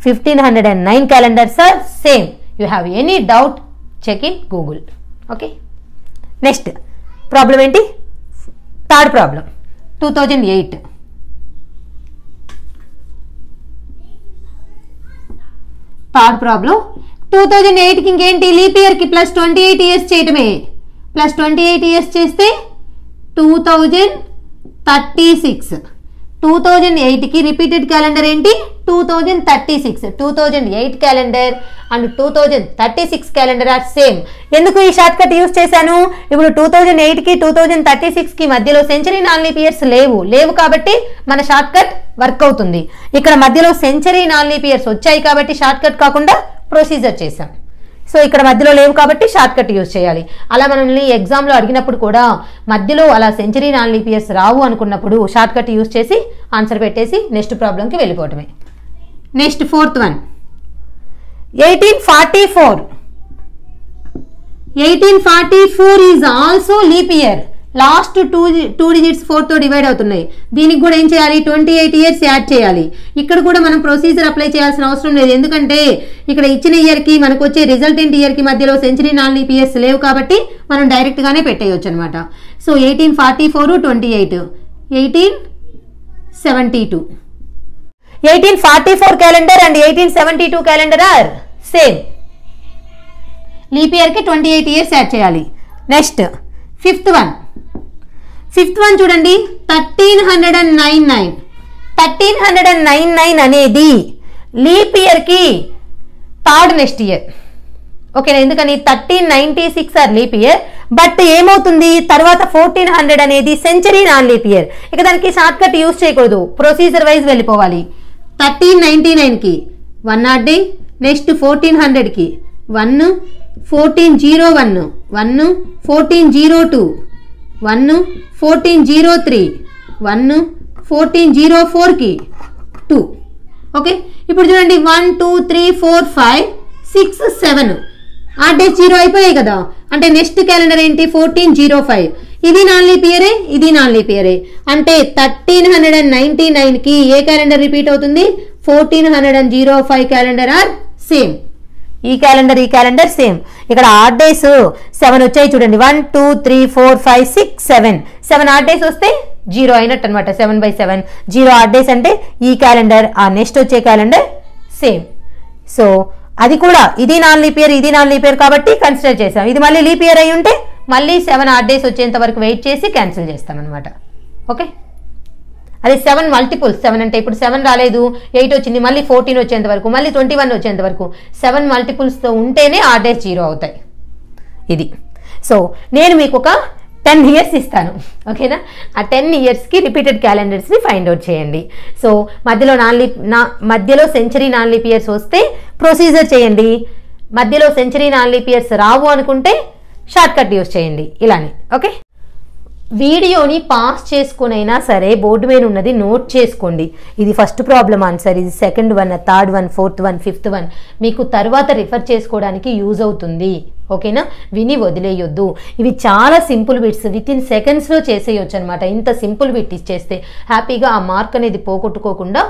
1509 calendars are same. You have any doubt, check in Google. Okay, next problem ఏంటి, థర్డ్ ప్రాబ్లం 2008. థర్డ్ ప్రాబ్లం 2008కి ఇంకేంటి లీప్ ఇయర్కి ప్లస్ 28 ఇయర్స్ చేయటమే. ప్లస్ 28 ఇయర్స్ చేస్తే 2036. 2008కి రిపీటెడ్ క్యాలెండర్ ఏంటి 2036. 2008 calendar and 2036 calendar are same. ఎందుకు ఈ షార్ట్ కట్ యూస్ చేశాను? ఇప్పుడు 2008కి 2036కి మధ్యలో సెంచరీ నాన్ లీప్ ఇయర్స్ లేవు కాబట్టి మన షార్ట్ కట్ వర్క్ అవుతుంది. ఇక్కడ మధ్యలో సెంచరీ నాన్ లీప్ ఇయర్స్ వచ్చాయి కాబట్టి షార్ట్ కట్ కాకుండా ప్రొసీజర్ చేసాం. సో ఇక్కడ మధ్యలో లేవు కాబట్టి షార్ట్ కట్ యూజ్ చేయాలి. అలా మనల్ని ఎగ్జామ్లో అడిగినప్పుడు కూడా మధ్యలో అలా సెంచరీ నాన్ లీప్ ఇయర్స్ రావు అనుకున్నప్పుడు షార్ట్ కట్ యూజ్ చేసి ఆన్సర్ పెట్టేసి నెక్స్ట్ ప్రాబ్లంకి వెళ్ళిపోవటమే. Next fourth one 1844. 1844 is also leap year. Last two digits 4తో డివైడ్ అవుతున్నాయి. దీనికి కూడా ఏం చేయాలి 28 ఇయర్స్ యాడ్ చేయాలి. ఇక్కడ కూడా మనం ప్రొసీజర్ అప్లై చేయాల్సిన అవసరం లేదు. ఎందుకంటే ఇక్కడ ఇచ్చిన ఇయర్కి మనకు వచ్చే రిజల్టెంట్ ఇయర్కి మధ్యలో సెంచరీ నాన్ లీప్ ఇయర్స్ లేవు కాబట్టి మనం డైరెక్ట్గానే పెట్టేయచ్చు అనమాట. So 1844 28 1872. 1844 calendar and 1872 calendar are same. Leap ఇయర్కి 28 ఇయర్స్ యాడ్ చేయాలి. నెక్స్ట్ ఫిఫ్త్ వన్ చూడండి 1399. 1399 అనేది లీప్ ఇయర్కి థర్డ్ నెక్స్ట్ ఇయర్. ఓకేనా? ఎందుకని 1396 ఆర్ లీప్ ఇయర్. బట్ ఏమవుతుంది తర్వాత 1400 అనేది సెంచరీ నాన్ లీప్ ఇయర్. ఇక దానికి షార్ట్ కట్ యూజ్ చేయకూడదు, ప్రొసీజర్ వైజ్ వెళ్ళిపోవాలి. 1399కి 1 odd day. నెక్స్ట్ 1400కి 1, 1401 1, 1402 1, 1403 1, 1404కి 2. ఓకే, ఇప్పుడు చూడండి 1 2 3 4 5 6 7 ఆడ్ డేస్ 0 అయిపోయాయి కదా. అంటే నెక్స్ట్ క్యాలెండర్ ఏంటి 1405. ఇది నాన్ లీప్ ఇయరే, ఇది నాన్ లీప్ ఇయరే. అంటే 1399కి ఏ క్యాలెండర్ రిపీట్ అవుతుంది 1405 క్యాలెండర్ ఆర్ సేమ్. ఈ క్యాలెండర్ సేమ్. ఇక్కడ ఆడ్ డేస్ 7 వచ్చాయి చూడండి 1 2 3 4 5 6 7 ఆడ్ డేస్ వస్తే 0 అయినట్టు అనమాట. 7/7 0 ఆడ్ డేస్ అంటే ఈ క్యాలెండర్ ఆ నెక్స్ట్ వచ్చే క్యాలెండర్ సేమ్. సో అది కూడా ఇది నాన్ లీప్ ఇయర్, ఇది నాన్ లీప్ ఇయర్ కాబట్టి కన్సిడర్ చేసాం. ఇది మళ్ళీ లీప్ ఇయర్ అయి ఉంటే మళ్ళీ 7 ఆడ్ డేస్ వచ్చేంత వరకు వెయిట్ చేసి క్యాన్సిల్ చేస్తాం అనమాట. ఓకే, అది 7 మల్టిపుల్స్. 7 అంటే ఇప్పుడు 7 రాలేదు 8 వచ్చింది, మళ్ళీ 14 వచ్చేంత వరకు, మళ్ళీ 21 వచ్చేంత వరకు 7 మల్టిపుల్స్తో ఉంటేనే ఆడ్ డేస్ 0 అవుతాయి. ఇది. సో నేను మీకు ఒక 10 ఇయర్స్ ఇస్తాను. ఓకేనా? ఆ 10 ఇయర్స్కి రిపీటెడ్ క్యాలెండర్స్ని ఫైండ్ అవుట్ చేయండి. సో మధ్యలో సెంచరీ నాన్ లీప్ ఇయర్స్ వస్తే ప్రొసీజర్ చేయండి. మధ్యలో సెంచరీ నాన్ లీప్ ఇయర్స్ రావు అనుకుంటే షార్ట్ కట్ యూస్ చేయండి ఇలానే. ఓకే, వీడియోని పాస్ చేసుకునైనా సరే బోర్డు మీద ఉన్నది నోట్ చేసుకోండి. ఇది ఫస్ట్ ప్రాబ్లం ఆన్సర్, ఇది second one, third one, fourth one, fifth one. మీకు తర్వాత రిఫర్ చేసుకోవడానికి యూజ్ అవుతుంది. ఓకేనా? విని వదిలేయొద్దు. ఇవి చాలా సింపుల్ బిట్స్, విత్ ఇన్ సెకండ్స్లో చేసేయొచ్చు అనమాట. ఇంత సింపుల్ బిట్ ఇచ్చేస్తే హ్యాపీగా ఆ మార్క్ అనేది పోగొట్టుకోకుండా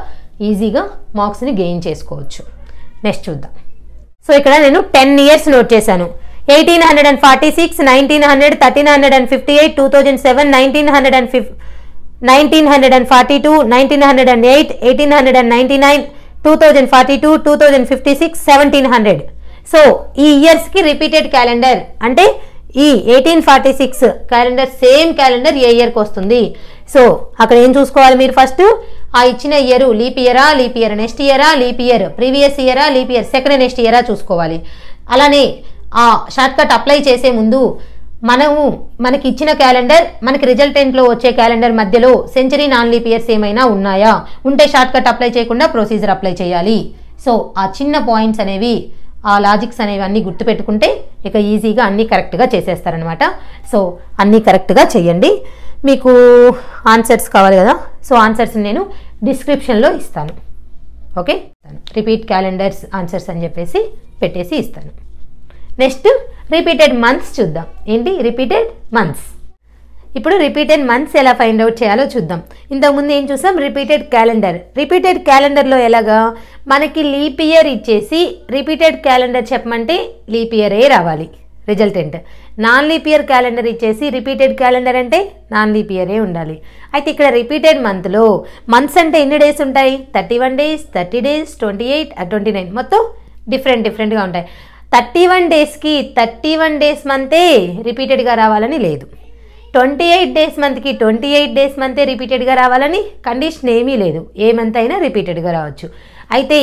ఈజీగా మార్క్స్ని గెయిన్ చేసుకోవచ్చు. నెక్స్ట్ చూద్దాం. సో ఇక్కడ నేను 10 ఇయర్స్ నోట్ చేశాను. 1846, 1900, 1358, 2007, 1942, 1908, 1899, 2042, 2056, 1700. సో ఈ ఇయర్స్కి రిపీటెడ్ క్యాలెండర్ అంటే ఈ 1846 క్యాలెండర్ సేమ్ క్యాలెండర్ ఏ ఇయర్కి వస్తుంది. సో అక్కడ ఏం చూసుకోవాలి మీరు ఫస్ట్ ఆ ఇచ్చిన ఇయర్ లీప్ ఇయరా, లీప్ ఇయర్ నెక్స్ట్ ఇయరా, లీప్ ఇయర్ ప్రీవియస్ ఇయరా, లీప్ ఇయర్ సెకండ్ నెక్స్ట్ ఇయరా చూసుకోవాలి. అలానే ఆ షార్ట్ కట్ అప్లై చేసే ముందు మనకి ఇచ్చిన క్యాలెండర్ మనకి రిజల్టెంట్లో వచ్చే క్యాలెండర్ మధ్యలో సెంచరీ నాన్ లీప్ ఇయర్స్ ఏమైనా ఉన్నాయా, ఉంటే షార్ట్ కట్ అప్లై చేయకుండా ప్రొసీజర్ అప్లై చేయాలి. సో ఆ చిన్న పాయింట్స్ అనేవి ఆ లాజిక్స్ అనేవి అన్నీ గుర్తుపెట్టుకుంటే ఇక ఈజీగా అన్నీ కరెక్ట్గా చేసేస్తారనమాట. సో అన్నీ కరెక్ట్గా చేయండి. మీకు ఆన్సర్స్ కావాలి కదా, సో ఆన్సర్స్ నేను డిస్క్రిప్షన్లో ఇస్తాను. ఓకే, రిపీట్ క్యాలెండర్స్ ఆన్సర్స్ అని చెప్పేసి పెట్టేసి ఇస్తాను. నెక్స్ట్ రిపీటెడ్ మంత్స్ చూద్దాం. ఏంటి రిపీటెడ్ మంత్స్. ఇప్పుడు రిపీటెడ్ మంత్స్ ఎలా ఫైండ్ అవుట్ చేయాలో చూద్దాం. ఇంతకుముందు ఏం చూసాం రిపీటెడ్ క్యాలెండర్. రిపీటెడ్ క్యాలెండర్లో ఎలాగా మనకి లీప్ ఇయర్ ఇచ్చేసి రిపీటెడ్ క్యాలెండర్ చెప్పమంటే లీప్ ఇయరే రావాలి resultant. Non leap year calendar ఇచ్చేసి రిపీటెడ్ క్యాలెండర్ అంటే నాన్ లీప్ ఇయరే ఉండాలి. అయితే ఇక్కడ రిపీటెడ్ మంత్లో మంత్స్ అంటే ఎన్ని డేస్ ఉంటాయి 31 days, 30 days, 28, 29 మొత్తం డిఫరెంట్గా ఉంటాయి. 31 డేస్కి 31 డేస్ మంతే రిపీటెడ్గా రావాలని లేదు. 28 డేస్ మంత్కి 28 డేస్ మంతే రిపీటెడ్గా రావాలని కండిషన్ ఏమీ లేదు. ఏ మంత్ అయినా రిపీటెడ్గా రావచ్చు. అయితే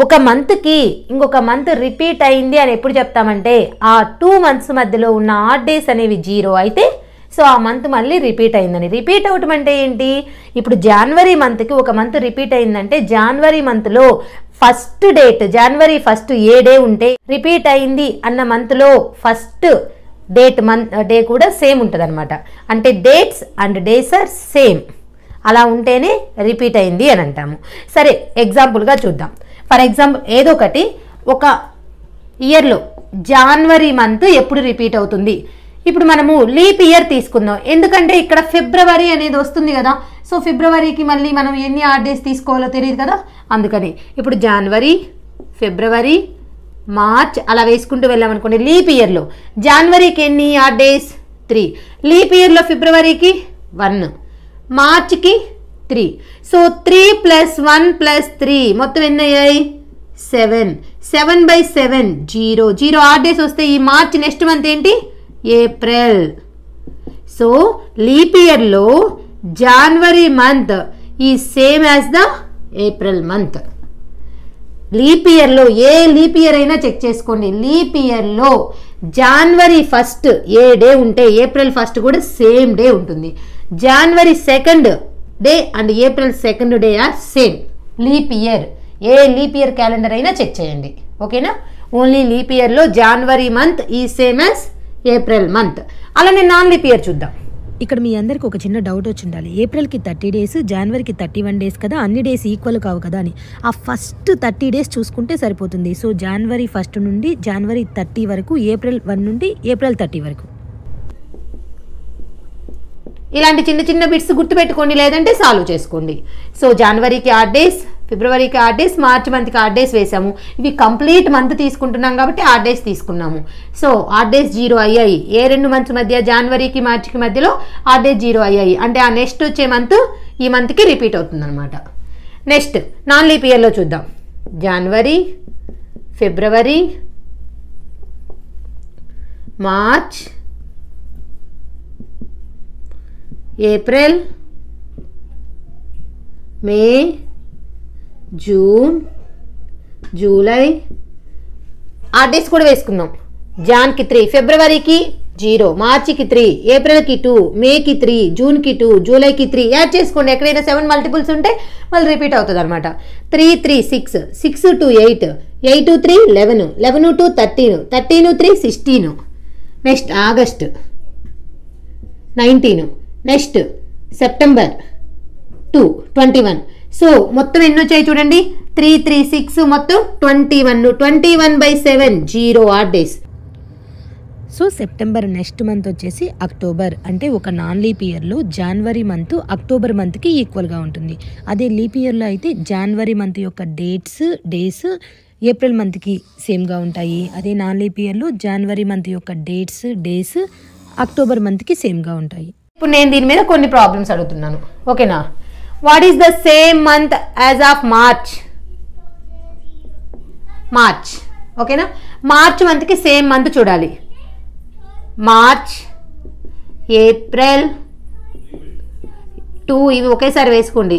ఒక మంత్కి ఇంకొక మంత్ రిపీట్ అయింది అని ఎప్పుడు చెప్తామంటే ఆ 2 మంత్స్ మధ్యలో ఉన్న ఆడ్ డేస్ అనేవి 0 అయితే సో ఆ మంత్ మళ్ళీ రిపీట్ అయిందని. రిపీట్ అవటం అంటే ఏంటి? ఇప్పుడు జనవరి మంత్కి ఒక మంత్ రిపీట్ అయిందంటే జనవరి మంత్లో ఫస్ట్ డేట్ జనవరి 1 ఏ డే ఉంటే రిపీట్ అయింది అన్న మంత్లో ఫస్ట్ డే కూడా సేమ్ ఉంటుంది అనమాట. అంటే dates and days are same. అలా ఉంటేనే రిపీట్ అయింది అని అంటాము. సరే, ఎగ్జాంపుల్గా చూద్దాం. ఫర్ ఎగ్జాంపుల్ ఏదో ఒకటి ఒక ఇయర్లో జనవరి మంత్ ఎప్పుడు రిపీట్ అవుతుంది? ఇప్పుడు మనము లీప్ ఇయర్ తీసుకుందాం. ఎందుకంటే ఇక్కడ ఫిబ్రవరి అనేది వస్తుంది కదా. సో ఫిబ్రవరికి మళ్ళీ మనం ఎన్ని ఆడ్ డేస్ తీసుకోవాలో తెలియదు కదా. అందుకని ఇప్పుడు జనవరి, ఫిబ్రవరి, మార్చ్ అలా వేసుకుంటూ వెళ్ళామనుకోండి. లీప్ ఇయర్లో జనవరికి ఎన్ని ఆడ్ డేస్? 3. లీప్ ఇయర్లో ఫిబ్రవరికి 1, మార్చ్కి 3. సో 3 + 1 + 3 మొత్తం ఎన్ని అయ్యాయి? 7. 7/7 0 ఆడ్ డేస్ వస్తే ఈ మార్చ్ నెక్స్ట్ మంత్ ఏంటి? ఏప్రిల్. సో లీప్ ఇయర్లో జనవరి month is same as the April month. Leap ఇయర్లో ఏ లీప్ ఇయర్ అయినా చెక్ చేసుకోండి. లీప్ ఇయర్లో జనవరి 1 ఏ డే ఉంటే ఏప్రిల్ 1 కూడా సేమ్ డే ఉంటుంది. జనవరి 2nd day and April 2nd day or same. Leap year A leap year calendar అయినా check చేయండి. ఓకేనా? ఓన్లీ లీప్ ఇయర్లో జనవరి month is same as April month. అలానే నాన్ లీప్ ఇయర్ చూద్దాం. ఇక్కడ మీ అందరికి ఒక చిన్న డౌట్ వచ్చి ఉండాలి. ఏప్రిల్కి 30 డేస్, జనవరికి 31 డేస్ కదా, అన్ని డేస్ ఈక్వల్ కావు కదా అని. ఆ ఫస్ట్ 30 డేస్ చూసుకుంటే సరిపోతుంది. సో జనవరి 1 నుండి జనవరి 30 వరకు, ఏప్రిల్ 1 నుండి ఏప్రిల్ 30 వరకు. ఇలాంటి చిన్న చిన్న బిట్స్ గుర్తుపెట్టుకోండి, లేదంటే సాల్వ్ చేసుకోండి. సో జనవరికి ఆడ్ డేస్, ఫిబ్రవరికి ఆడ్ డేస్, మార్చ్ మంత్కి ఆడ్ డేస్ వేసాము. ఇవి కంప్లీట్ మంత్ తీసుకుంటున్నాం కాబట్టి ఆడ్ డేస్ తీసుకున్నాము. సో ఆడ్ డేస్ 0 అయ్యాయి. ఏ 2 మంత్స్ మధ్య? జనవరికి మార్చికి మధ్యలో ఆడ్ డేస్ 0 అయ్యాయి. అంటే ఆ నెక్స్ట్ వచ్చే మంత్ ఈ మంత్కి రిపీట్ అవుతుంది అనమాట. నెక్స్ట్ నాన్ లీప్ ఇయర్లో చూద్దాం. జనవరి, ఫిబ్రవరి, మార్చ్, ఏప్రిల్, మే, జూన్, జూలై ఆడ్ డేస్ కూడా వేసుకుందాం. జాన్కి 3, ఫిబ్రవరికి 0, మార్చికి 3, ఏప్రిల్కి 2, మేకి 3, జూన్కి 2, జూలైకి 3 యాడ్ చేసుకోండి. ఎక్కడైనా 7 మల్టిపుల్స్ ఉంటే మళ్ళీ రిపీట్ అవుతుంది అనమాట. 3 3 6, 6 2 8, 8 3 11, 11 2 13, 13 3 16. Next August 19. Next September 2 21. So మొత్తం ఎన్ని వచ్చాయి చూడండి. 3 3 6 మొత్తం 21. 21/7 0 odd days. So September next month వచ్చేసి అక్టోబర్. అంటే ఒక నాన్ లీప్ ఇయర్లో జనవరి మంత్ అక్టోబర్ మంత్కి ఈక్వల్గా ఉంటుంది. అదే లీప్ ఇయర్లో అయితే జనవరి మంత్ యొక్క డేస్ ఏప్రిల్ మంత్కి సేమ్గా ఉంటాయి. అదే నాన్ లీప్ ఇయర్లో జనవరి మంత్ యొక్క డేస్ అక్టోబర్ మంత్కి సేమ్గా ఉంటాయి. ఇప్పుడు నేను దీని మీద కొన్ని ప్రాబ్లమ్స్ అడుగుతున్నాను. ఓకేనా? What is the same month as of March? ఓకేనా? మార్చ్ మంత్కి సేమ్ మంత్ చూడాలి. మార్చ్, ఏప్రిల్ 2 ఇవి ఒకేసారి వేసుకోండి.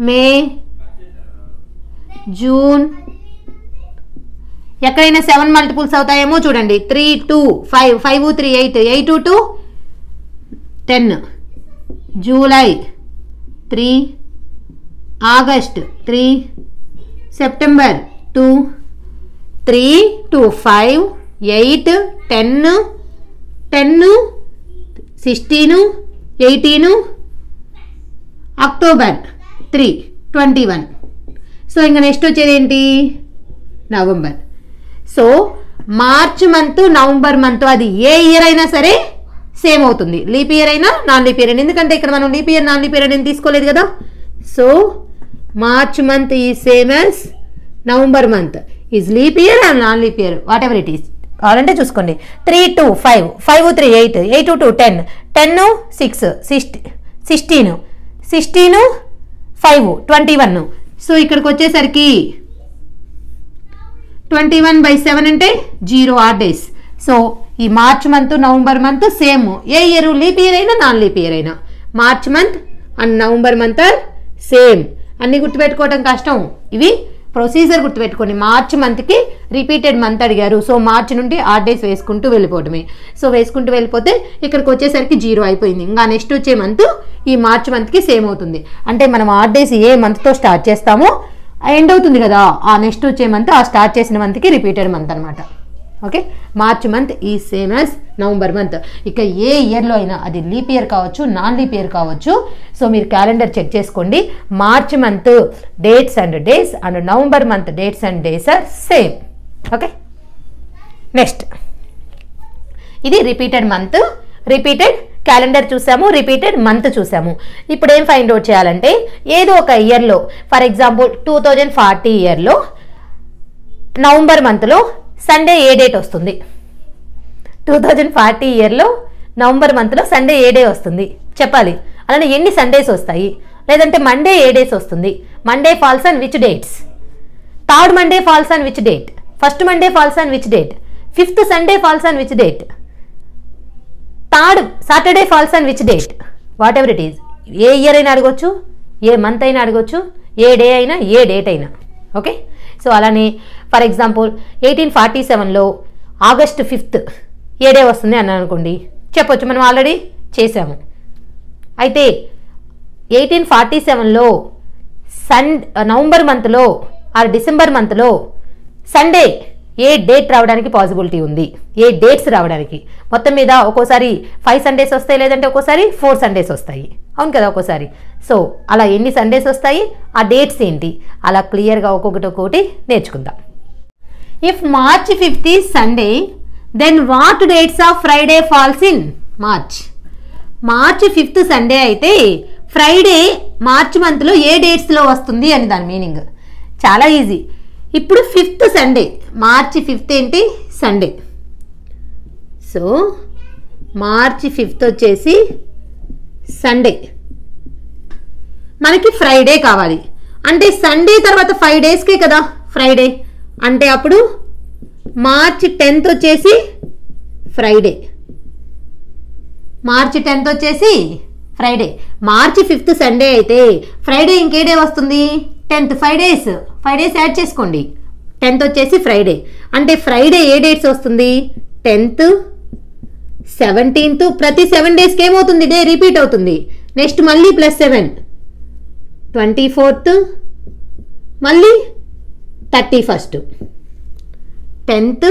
మే, జూన్ ఎక్కడైనా 7 మల్టిపుల్స్ అవుతాయేమో చూడండి. 3 2 5, 5 3 8, 8 2 10, July 3, August 3, September 2, 3 2 5 8 10 10 16 18, October 3 21. So ఇంకా నెక్స్ట్ వచ్చేది ఏంటి? November. So March month, November month అది ఏ ఇయర్ అయినా సరే సేమ్ అవుతుంది. లీప్ ఇయర్ అయినా నాన్ లీప్ ఇయర్ అయినా. ఎందుకంటే ఇక్కడ మనం leap year non leap year అనేది తీసుకోలేదు కదా. So March month is same as November month. Is leap year and non leap year, what ever it is. కావాలంటే చూసుకోండి. 3 2 5, 5 3 8, 8 2 10, 10 6 16, 16 5 21. సో ఇక్కడికి వచ్చేసరికి 21/7 అంటే 0 ఆడ్ డేస్. సో ఈ March month November month same, ఏ ఇయర్ లీప్ ఇయర్ అయినా non leap year అయినా March month and November month are same. అన్ని గుర్తుపెట్టుకోవడం కష్టం, ఇవి ప్రొసీజర్ గుర్తుపెట్టుకోండి. మార్చ్ మంత్కి రిపీటెడ్ మంత్ అడిగారు, సో మార్చ్ నుండి ఆడ్ డేస్ వేసుకుంటూ వెళ్ళిపోవడమే. సో వేసుకుంటూ వెళ్ళిపోతే ఇక్కడికి వచ్చేసరికి 0 అయిపోయింది. ఇంకా నెక్స్ట్ వచ్చే మంత్ ఈ మార్చ్ మంత్కి సేమ్ అవుతుంది. అంటే మనం ఆడ్ డేస్ ఏ మంత్తో స్టార్ట్ చేస్తామో ఎండ్ అవుతుంది కదా, ఆ నెక్స్ట్ వచ్చే మంత్ ఆ స్టార్ట్ చేసిన మంత్కి రిపీటెడ్ మంత్ అనమాట. Okay, March month is same as November month. ఇక ఏ ఇయర్లో అయినా అది లీప్ ఇయర్ కావచ్చు, నాన్ లీప్ ఇయర్ కావచ్చు. సో మీరు క్యాలెండర్ చెక్ చేసుకోండి. March month dates and days and November month dates and days are same. Okay, next ఇది రిపీటెడ్ మంత్, రిపీటెడ్ క్యాలెండర్ చూసాము, రిపీటెడ్ మంత్ చూసాము. ఇప్పుడు ఏం ఫైండ్ అవుట్ చేయాలంటే ఏదో ఒక ఇయర్లో, ఫర్ ఎగ్జాంపుల్ 2040 ఇయర్లో నవంబర్ మంత్లో సండే ఏ డేట్ వస్తుంది? 2040 ఇయర్లో నవంబర్ మంత్లో సండే ఏ డే వస్తుంది చెప్పాలి. అలానే ఎన్ని సండేస్ వస్తాయి? లేదంటే మండే ఏ డేస్ వస్తుంది? Monday falls on which dates? Third Monday falls on which date? First Monday falls on which date? Fifth Sunday falls on which date? Third Saturday falls on which date? Whatever it is. ఏ year అయినా అడగొచ్చు, ఏ month అయినా అడగొచ్చు, ఏ day అయినా, ఏ date అయినా. ఓకే, సో అలానే ఫర్ ఎగ్జాంపుల్ 1847లో ఆగస్ట్ 5th ఏ డే వస్తుంది అని అనుకోండి, చెప్పొచ్చు, మనం ఆల్రెడీ చేసాము. అయితే 1847లో నవంబర్ మంత్లో ఆర్ డిసెంబర్ మంత్లో సండే ఏ డేట్ రావడానికి పాసిబిలిటీ ఉంది, ఏ డేట్స్ రావడానికి? మొత్తం మీద ఒక్కోసారి 5 సండేస్ వస్తాయి, లేదంటే ఒక్కోసారి 4 సండేస్ వస్తాయి, అవును కదా ఒక్కోసారి. సో అలా ఎన్ని సండేస్ వస్తాయి, ఆ డేట్స్ ఏంటి, అలా క్లియర్గా ఒక్కొక్కటి నేర్చుకుందాం. If March 5th is Sunday, then what dates of Friday falls in March? March 5th Sunday అయితే ఫ్రైడే మార్చ్ మంత్లో ఏ డేట్స్లో వస్తుంది అని దాని మీనింగ్. చాలా ఈజీ. ఇప్పుడు 5th సండే, మార్చి 5th ఏంటి? సండే. సో మార్చి 5th వచ్చేసి సండే, మనకి ఫ్రైడే కావాలి. అంటే సండే తర్వాత 5 డేస్కే కదా ఫ్రైడే, అంటే అప్పుడు మార్చి 10th వచ్చేసి ఫ్రైడే. మార్చి 10th వచ్చేసి ఫ్రైడే. మార్చి 5th సండే అయితే ఫ్రైడే ఇంకే డే వస్తుంది? 10th. 5 డేస్ యాడ్ చేసుకోండి. 10th వచ్చేసి ఫ్రైడే, అంటే ఫ్రైడే ఏ డేట్స్ వస్తుంది? 10th, 17th. ప్రతి 7 డేస్కి ఏమవుతుంది? డే రిపీట్ అవుతుంది. నెక్స్ట్ మళ్ళీ +7, 24th, మళ్ళీ 31st. 10th,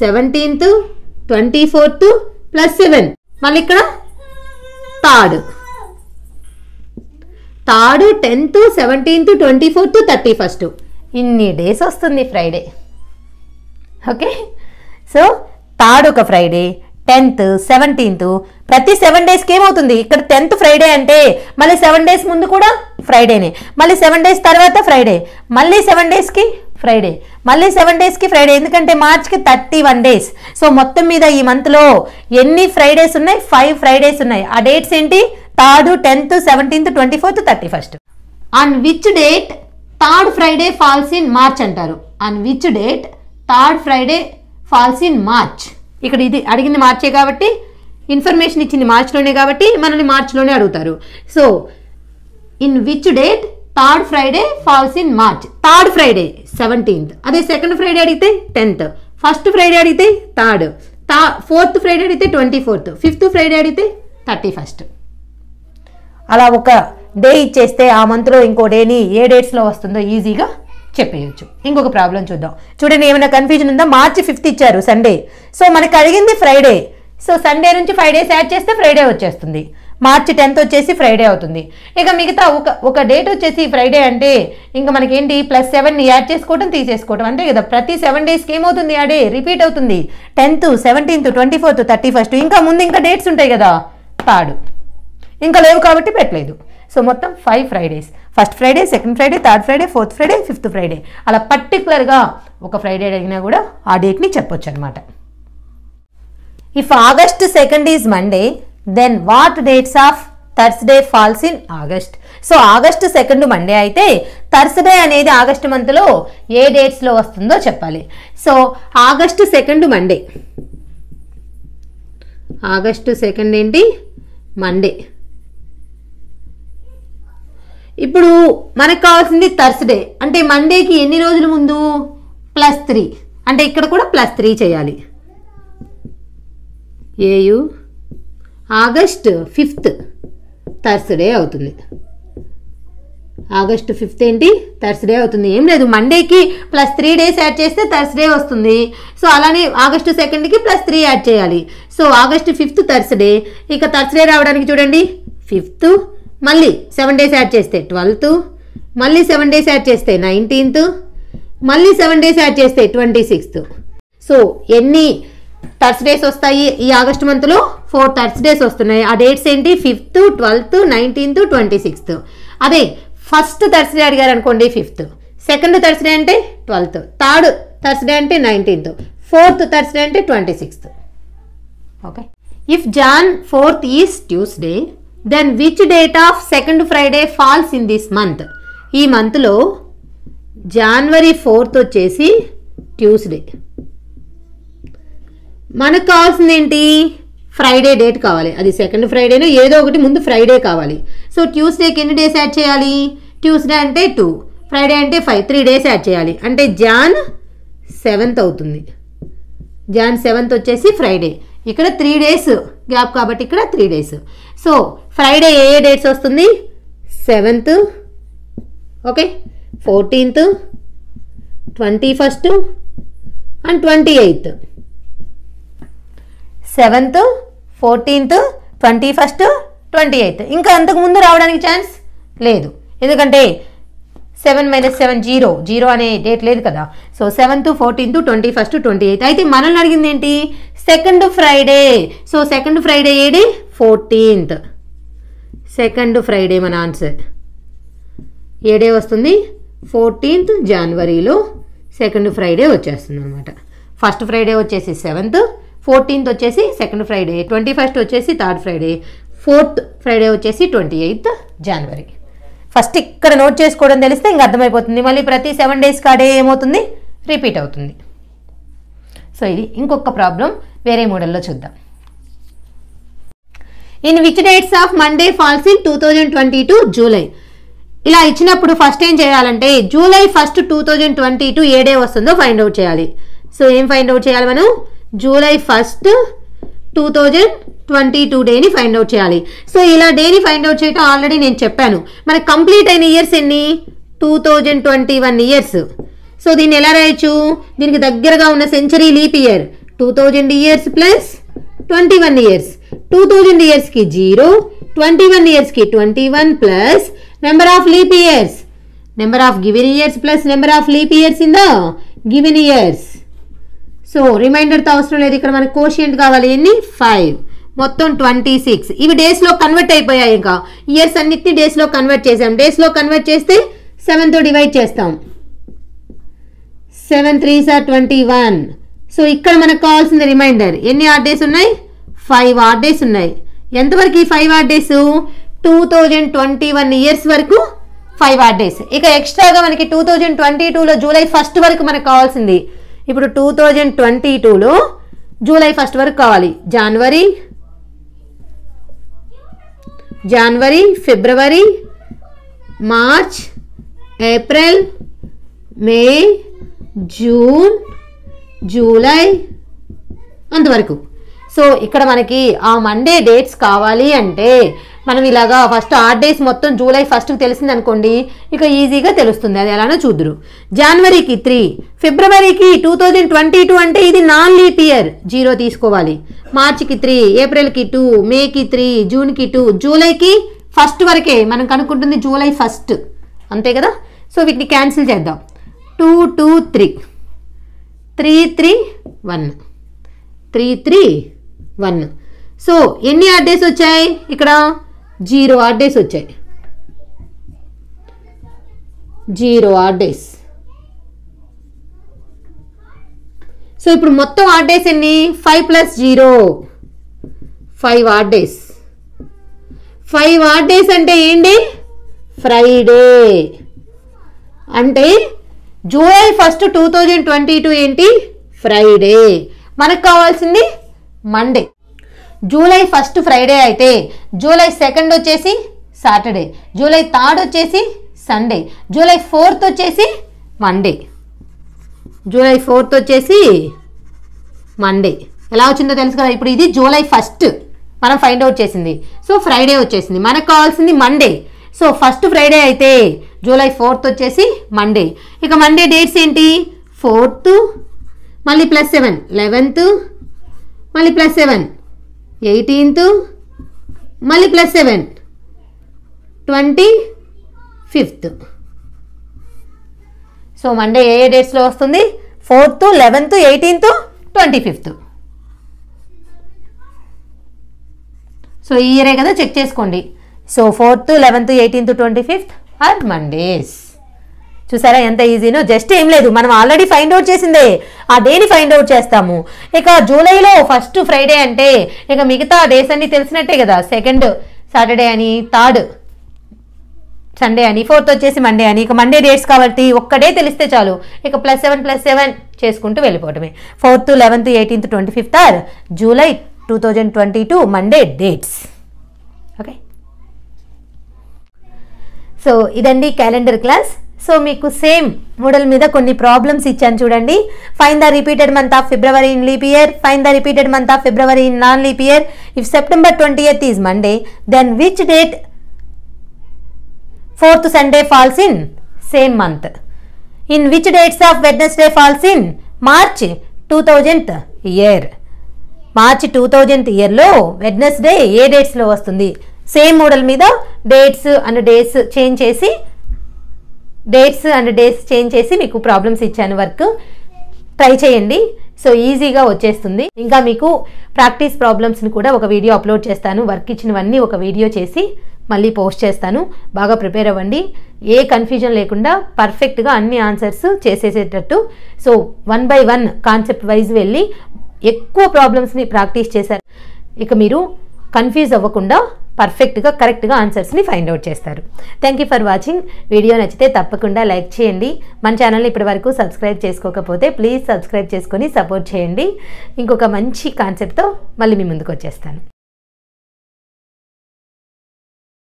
17th, 24th +7, మళ్ళీ ఇక్కడ third, 10th, 17th, 24th, 31st. ఇన్ని డేస్ వస్తుంది ఫ్రైడే. ఓకే, సో థర్డ్ ఒక ఫ్రైడే, 10th, 17th, ప్రతి 7 డేస్కి ఏమవుతుంది? ఇక్కడ 10th ఫ్రైడే అంటే మళ్ళీ 7 డేస్ ముందు కూడా ఫ్రైడేనే, మళ్ళీ 7 డేస్ తర్వాత ఫ్రైడే, మళ్ళీ 7 డేస్కి ఫ్రైడే, మళ్ళీ 7 డేస్కి ఫ్రైడే. ఎందుకంటే మార్చ్కి 31 డేస్. సో మొత్తం మీద ఈ మంత్లో ఎన్ని ఫ్రైడేస్ ఉన్నాయి? 5 ఫ్రైడేస్ ఉన్నాయి. ఆ డేట్స్ ఏంటి? 3rd, 10th, 17th, 24th, 31st. On which date third Friday falls in March అంటారు. On which date third Friday falls in March. ఇక్కడ ఇది అడిగింది మార్చే కాబట్టి, ఇన్ఫర్మేషన్ ఇచ్చింది మార్చ్లోనే కాబట్టి మనల్ని మార్చ్లోనే అడుగుతారు. So in which date third Friday falls in March? Third Friday 17th, అదే సెకండ్ ఫ్రైడే అడిగితే 10th, ఫస్ట్ ఫ్రైడే అడిగితే 3rd, ఫోర్త్ ఫ్రైడే అడిగితే 24th, ఫిఫ్త్ ఫ్రైడే అడిగితే 31st. అలా ఒక డే ఇచ్చేస్తే ఆ మంత్లో ఇంకో డేని ఏ డేట్స్లో వస్తుందో ఈజీగా చెప్పేయచ్చు. ఇంకొక ప్రాబ్లం చూద్దాం. చూడండి, ఏమైనా కన్ఫ్యూజన్ ఉందా? మార్చి 5th ఇచ్చారు సండే, సో మనకి అడిగింది ఫ్రైడే. సో సండే నుంచి 5 డేస్ యాడ్ చేస్తే ఫ్రైడే వచ్చేస్తుంది. మార్చి 10th వచ్చేసి ఫ్రైడే అవుతుంది. ఇక మిగతా ఒక డేట్ వచ్చేసి ఫ్రైడే అంటే ఇంకా మనకేంటి +7ని యాడ్ చేసుకోవడం, తీసేసుకోవడం అంతే కదా. ప్రతి 7 డేస్కి ఏమవుతుంది? ఆ డే రిపీట్ అవుతుంది. 10th, 17th, 24th, 31st. ఇంకా ముందు ఇంకా డేట్స్ ఉంటాయి కదా, 3rd ఇంకా లేవు కాబట్టి పెట్టలేదు. సో మొత్తం 5 Fridays. First Friday, second Friday, third Friday, fourth Friday, fifth Friday. అలా పర్టికులర్గా ఒక ఫ్రైడే అడిగినా కూడా ఆ డేట్ని చెప్పొచ్చు అనమాట. If August 2nd is Monday, then what dates of Thursday falls in August? So August 2 Monday అయితే థర్స్డే అనేది ఆగస్టు మంత్లో ఏ డేట్స్లో వస్తుందో చెప్పాలి. సో ఆగస్టు 2 మండే, ఆగస్టు 2 ఏంటి మండే. ఇప్పుడు మనకు కావాల్సింది థర్స్డే, అంటే మండేకి ఎన్ని రోజుల ముందు +3, అంటే ఇక్కడ కూడా +3 చేయాలి. ఏయు ఆగస్ట్ 5 థర్స్డే అవుతుంది. ఆగస్టు 5 ఏంటి థర్స్డే అవుతుంది. ఏం లేదు, మండేకి +3 డేస్ యాడ్ చేస్తే థర్స్డే వస్తుంది. సో అలానే ఆగస్టు 2కి +3 యాడ్ చేయాలి. So August 5 Thursday. ఇక థర్స్డే రావడానికి చూడండి 5th, మళ్ళీ 7 డేస్ యాడ్ చేస్తే 12th, మళ్ళీ 7 డేస్ యాడ్ చేస్తే 19th, మళ్ళీ 7 డేస్ యాడ్ చేస్తే 26th. సో ఎన్ని థర్స్డేస్ వస్తాయి ఈ ఆగస్టు మంత్లో? 4 థర్స్డేస్ వస్తున్నాయి. ఆ డేట్స్ ఏంటి? 5th, 12th, 19th, 26th. అదే ఫస్ట్ థర్స్డే అడిగారు అనుకోండి 5th, సెకండ్ థర్స్డే అంటే 12th, థర్డ్ థర్స్డే అంటే 19th, ఫోర్త్ థర్స్డే అంటే 26th. Okay. If Jan 4th is Tuesday, then which date of second Friday falls in this month? ఈ మంత్లో జనవరి 4th వచ్చేసి Tuesday. మనకు కావాల్సింది ఏంటి? ఫ్రైడే డేట్ కావాలి. అది సెకండ్ ఫ్రైడేనో ఏదో ఒకటి, ముందు ఫ్రైడే కావాలి. సో ట్యూస్డేకి ఎన్ని డేస్ యాడ్ చేయాలి? ట్యూస్డే అంటే 2, ఫ్రైడే అంటే 5, 3 డేస్ యాడ్ చేయాలి. అంటే జాన్ 7th అవుతుంది. జాన్ 7th వచ్చేసి ఫ్రైడే. ఇక్కడ 3 డేస్ గ్యాప్ కాబట్టి ఇక్కడ 3 డేస్. సో ఫ్రైడే ఏ డేట్స్ వస్తుంది? 7th, okay, 14th, 21st and 28th. 7th, 14th, 21st, 28th. ఇంకా అంతకుముందు రావడానికి ఛాన్స్ లేదు, ఎందుకంటే 7 - 7 0 అనే డేట్ లేదు కదా. So 7th, 14th, 21st, 28th. అయితే మనల్ని అడిగింది ఏంటి? Second Friday. So second Friday ఏది? 14th. సెకండ్ ఫ్రైడే మన ఆన్సర్. ఏ డే వస్తుంది? 14th జనవరిలో సెకండ్ ఫ్రైడే వచ్చేస్తుంది అనమాట. ఫస్ట్ ఫ్రైడే వచ్చేసి 7th, 14th వచ్చేసి సెకండ్ ఫ్రైడే, 21st వచ్చేసి థర్డ్ ఫ్రైడే, 4th ఫ్రైడే వచ్చేసి 28th జనవరి. ఫస్ట్ ఇక్కడ నోట్ చేసుకోవడం తెలిస్తే ఇంకా అర్థమైపోతుంది. మళ్ళీ ప్రతి 7 డేస్ కాడే ఏమవుతుంది? రిపీట్ అవుతుంది. సో ఇది ఇంకొక ప్రాబ్లం వేరే మోడల్లో చూద్దాం. In which dates of Monday falls in 2022 July? ఇలా ఇచ్చినప్పుడు ఫస్ట్ ఏం చేయాలంటే జూలై 1, 2022 ఏ డే వస్తుందో ఫైండ్ అవుట్ చేయాలి. సో ఏం ఫైండ్ అవుట్ చేయాలి మనం? జూలై 1, 2022 డేని ఫైండ్ అవుట్ చేయాలి. సో ఇలా డేని ఫైండ్ అవుట్ చేయటం ఆల్రెడీ నేను చెప్పాను. మనకి కంప్లీట్ అయిన ఇయర్స్ ఎన్ని? 2021 ఇయర్స్. సో దీన్ని ఎలా రాయొచ్చు? దీనికి దగ్గరగా ఉన్న century leap year 2000 years plus 21 years. 2000 ఇయర్స్కి 0, 21 ఇయర్స్కి 21 plus number of leap years, number of given years plus number of leap years in the given years. So రిమైండర్తో అవసరం లేదు, ఇక్కడ మనకు కోషియంట్ కావాలి. ఎన్ని? 5, మొత్తం 26. ఇవి డేస్లో కన్వర్ట్ అయిపోయాయి. ఇంకా ఇయర్స్ అన్నిటిని డేస్లో కన్వర్ట్ చేసాం. డేస్లో కన్వర్ట్ చేస్తే 7తో డివైడ్ చేస్తాం. 7 3s are 21. సో ఇక్కడ మనకు కావాల్సిన రిమైండర్ ఎన్ని ఆడ్ డేస్ ఉన్నాయి? 5 ఆడ్ డేస్ ఉన్నాయి. ఎంతవరకు ఈ 5 ఆడ్ డేస్? 2021 ఇయర్స్ వరకు 5 ఆడ్ డేస్. ఇక ఎక్స్ట్రాగా మనకి 2022లో జూలై 1 వరకు మనకు కావాల్సింది. ఇప్పుడు 2022లో జూలై 1 వరకు కావాలి. జనవరి, ఫిబ్రవరి, మార్చ్, ఏప్రిల్, మే, జూన్, జూలై అంతవరకు. సో ఇక్కడ మనకి ఆ మండే డేట్స్ కావాలి అంటే మనం ఇలాగా ఫస్ట్ ఆడ్ డేస్ మొత్తం జూలై 1కి తెలిసింది అనుకోండి, ఇక ఈజీగా తెలుస్తుంది. అది ఎలానో చూద్దురు. జనవరికి 3, ఫిబ్రవరికి 2022 అంటే ఇది నాన్ లీప్ ఇయర్ 0 తీసుకోవాలి. మార్చికి 3, ఏప్రిల్కి 2, మేకి 3, జూన్కి 2, జూలైకి 1 వరకే మనం కనుక్కుంటుంది జూలై 1, అంతే కదా. సో వీటిని క్యాన్సిల్ చేద్దాం. 2 2 3, 3 3 1, 3 3 1. సో ఎన్ని ఆడ్ డేస్ వచ్చాయి? ఇక్కడ 0 ఆడ్ డేస్ వచ్చాయి. 0 ఆడ్ డేస్. సో ఇప్పుడు మొత్తం ఆడ్ డేస్ ఎన్ని? 5 + 0, 5 ఆడ్ డేస్. 5 ఆడ్ డేస్ అంటే ఏంటి? ఫ్రైడే అంటే జూలై 1 2022 ఏంటి ఫ్రైడే. మనకు కావాల్సింది మండే. జూలై 1 ఫ్రైడే అయితే జూలై 2 వచ్చేసి సాటర్డే, జూలై 3 వచ్చేసి సండే, జూలై 4 వచ్చేసి మండే. జూలై 4 వచ్చేసి మండే. ఎలా వచ్చిందో తెలుసు కదా. ఇప్పుడు ఇది జూలై 1 మనం ఫైండ్ అవుట్ చేసింది. సో ఫ్రైడే వచ్చేసింది. మనకు కావాల్సింది మండే. సో 1 ఫ్రైడే అయితే జూలై 4 వచ్చేసి మండే. ఇక మండే డేట్స్ ఏంటి? 4th మళ్ళీ +7 11th మళ్ళీ +7 18th మళ్ళీ +7 25th. సో మండే ఏ డేట్స్లో వస్తుంది? 4th 11th 18th 25th. So ఈ ఇయరే కదా, చెక్ చేసుకోండి. So 4th 11th 18th 25th are Mondays. చూసారా ఎంత ఈజీనో. జస్ట్ ఏం లేదు, మనం ఆల్రెడీ ఫైండ్ అవుట్ చేసిందే, ఆ డేని ఫైండ్ అవుట్ చేస్తాము. ఇక జూలైలో 1 ఫ్రైడే అంటే ఇక మిగతా డేస్ అన్ని తెలిసినట్టే కదా. 2nd సాటర్డే అని, 3rd సండే అని, 4th వచ్చేసి మండే అని. ఇక మండే డేట్స్ కాబట్టి ఒక్కడే తెలిస్తే చాలు. ఇక +7 చేసుకుంటూ వెళ్ళిపోవటమే. 4th 11th 18th 25th are July 2022 Monday dates. Okay, so ఇదండి క్యాలెండర్ క్లాస్. సో మీకు సేమ్ మోడల్ మీద కొన్ని ప్రాబ్లమ్స్ ఇచ్చాను చూడండి. Find the repeated month of February in leap year, find the repeated month of February in non leap year. If September 20th is Monday, then which date 4th Sunday falls in same month? In which dates of Wednesday falls in March 2000th year? March 2000th ఇయర్లో Wednesday ఏ డేట్స్లో వస్తుంది? Same model మీద dates and days change చేసి మీకు problems ఇచ్చాను. Work try చేయండి. So ఈజీగా వచ్చేస్తుంది. ఇంకా మీకు ప్రాక్టీస్ ప్రాబ్లమ్స్ని కూడా ఒక వీడియో అప్లోడ్ చేస్తాను. వర్క్ ఇచ్చినవన్నీ ఒక వీడియో చేసి మళ్ళీ పోస్ట్ చేస్తాను. బాగా ప్రిపేర్ అవ్వండి. ఏ కన్ఫ్యూజన్ లేకుండా పర్ఫెక్ట్గా అన్ని ఆన్సర్స్ చేసేసేటట్టు. సో 1 by 1 కాన్సెప్ట్ వైజ్ వెళ్ళి ఎక్కువ ప్రాబ్లమ్స్ని ప్రాక్టీస్ చేశారు. ఇక మీరు కన్ఫ్యూజ్ అవ్వకుండా పర్ఫెక్ట్గా కరెక్ట్గా ఆన్సర్స్ని ఫైండ్ అవుట్ చేస్తారు. Thank you for watching. Video నచ్చితే తప్పకుండా లైక్ చేయండి. మన ఛానల్ని ఇప్పటివరకు సబ్స్క్రైబ్ చేసుకోకపోతే ప్లీజ్ సబ్స్క్రైబ్ చేసుకొని సపోర్ట్ చేయండి. ఇంకొక మంచి కాన్సెప్ట్తో మళ్ళీ మీ ముందుకు వచ్చేస్తాను.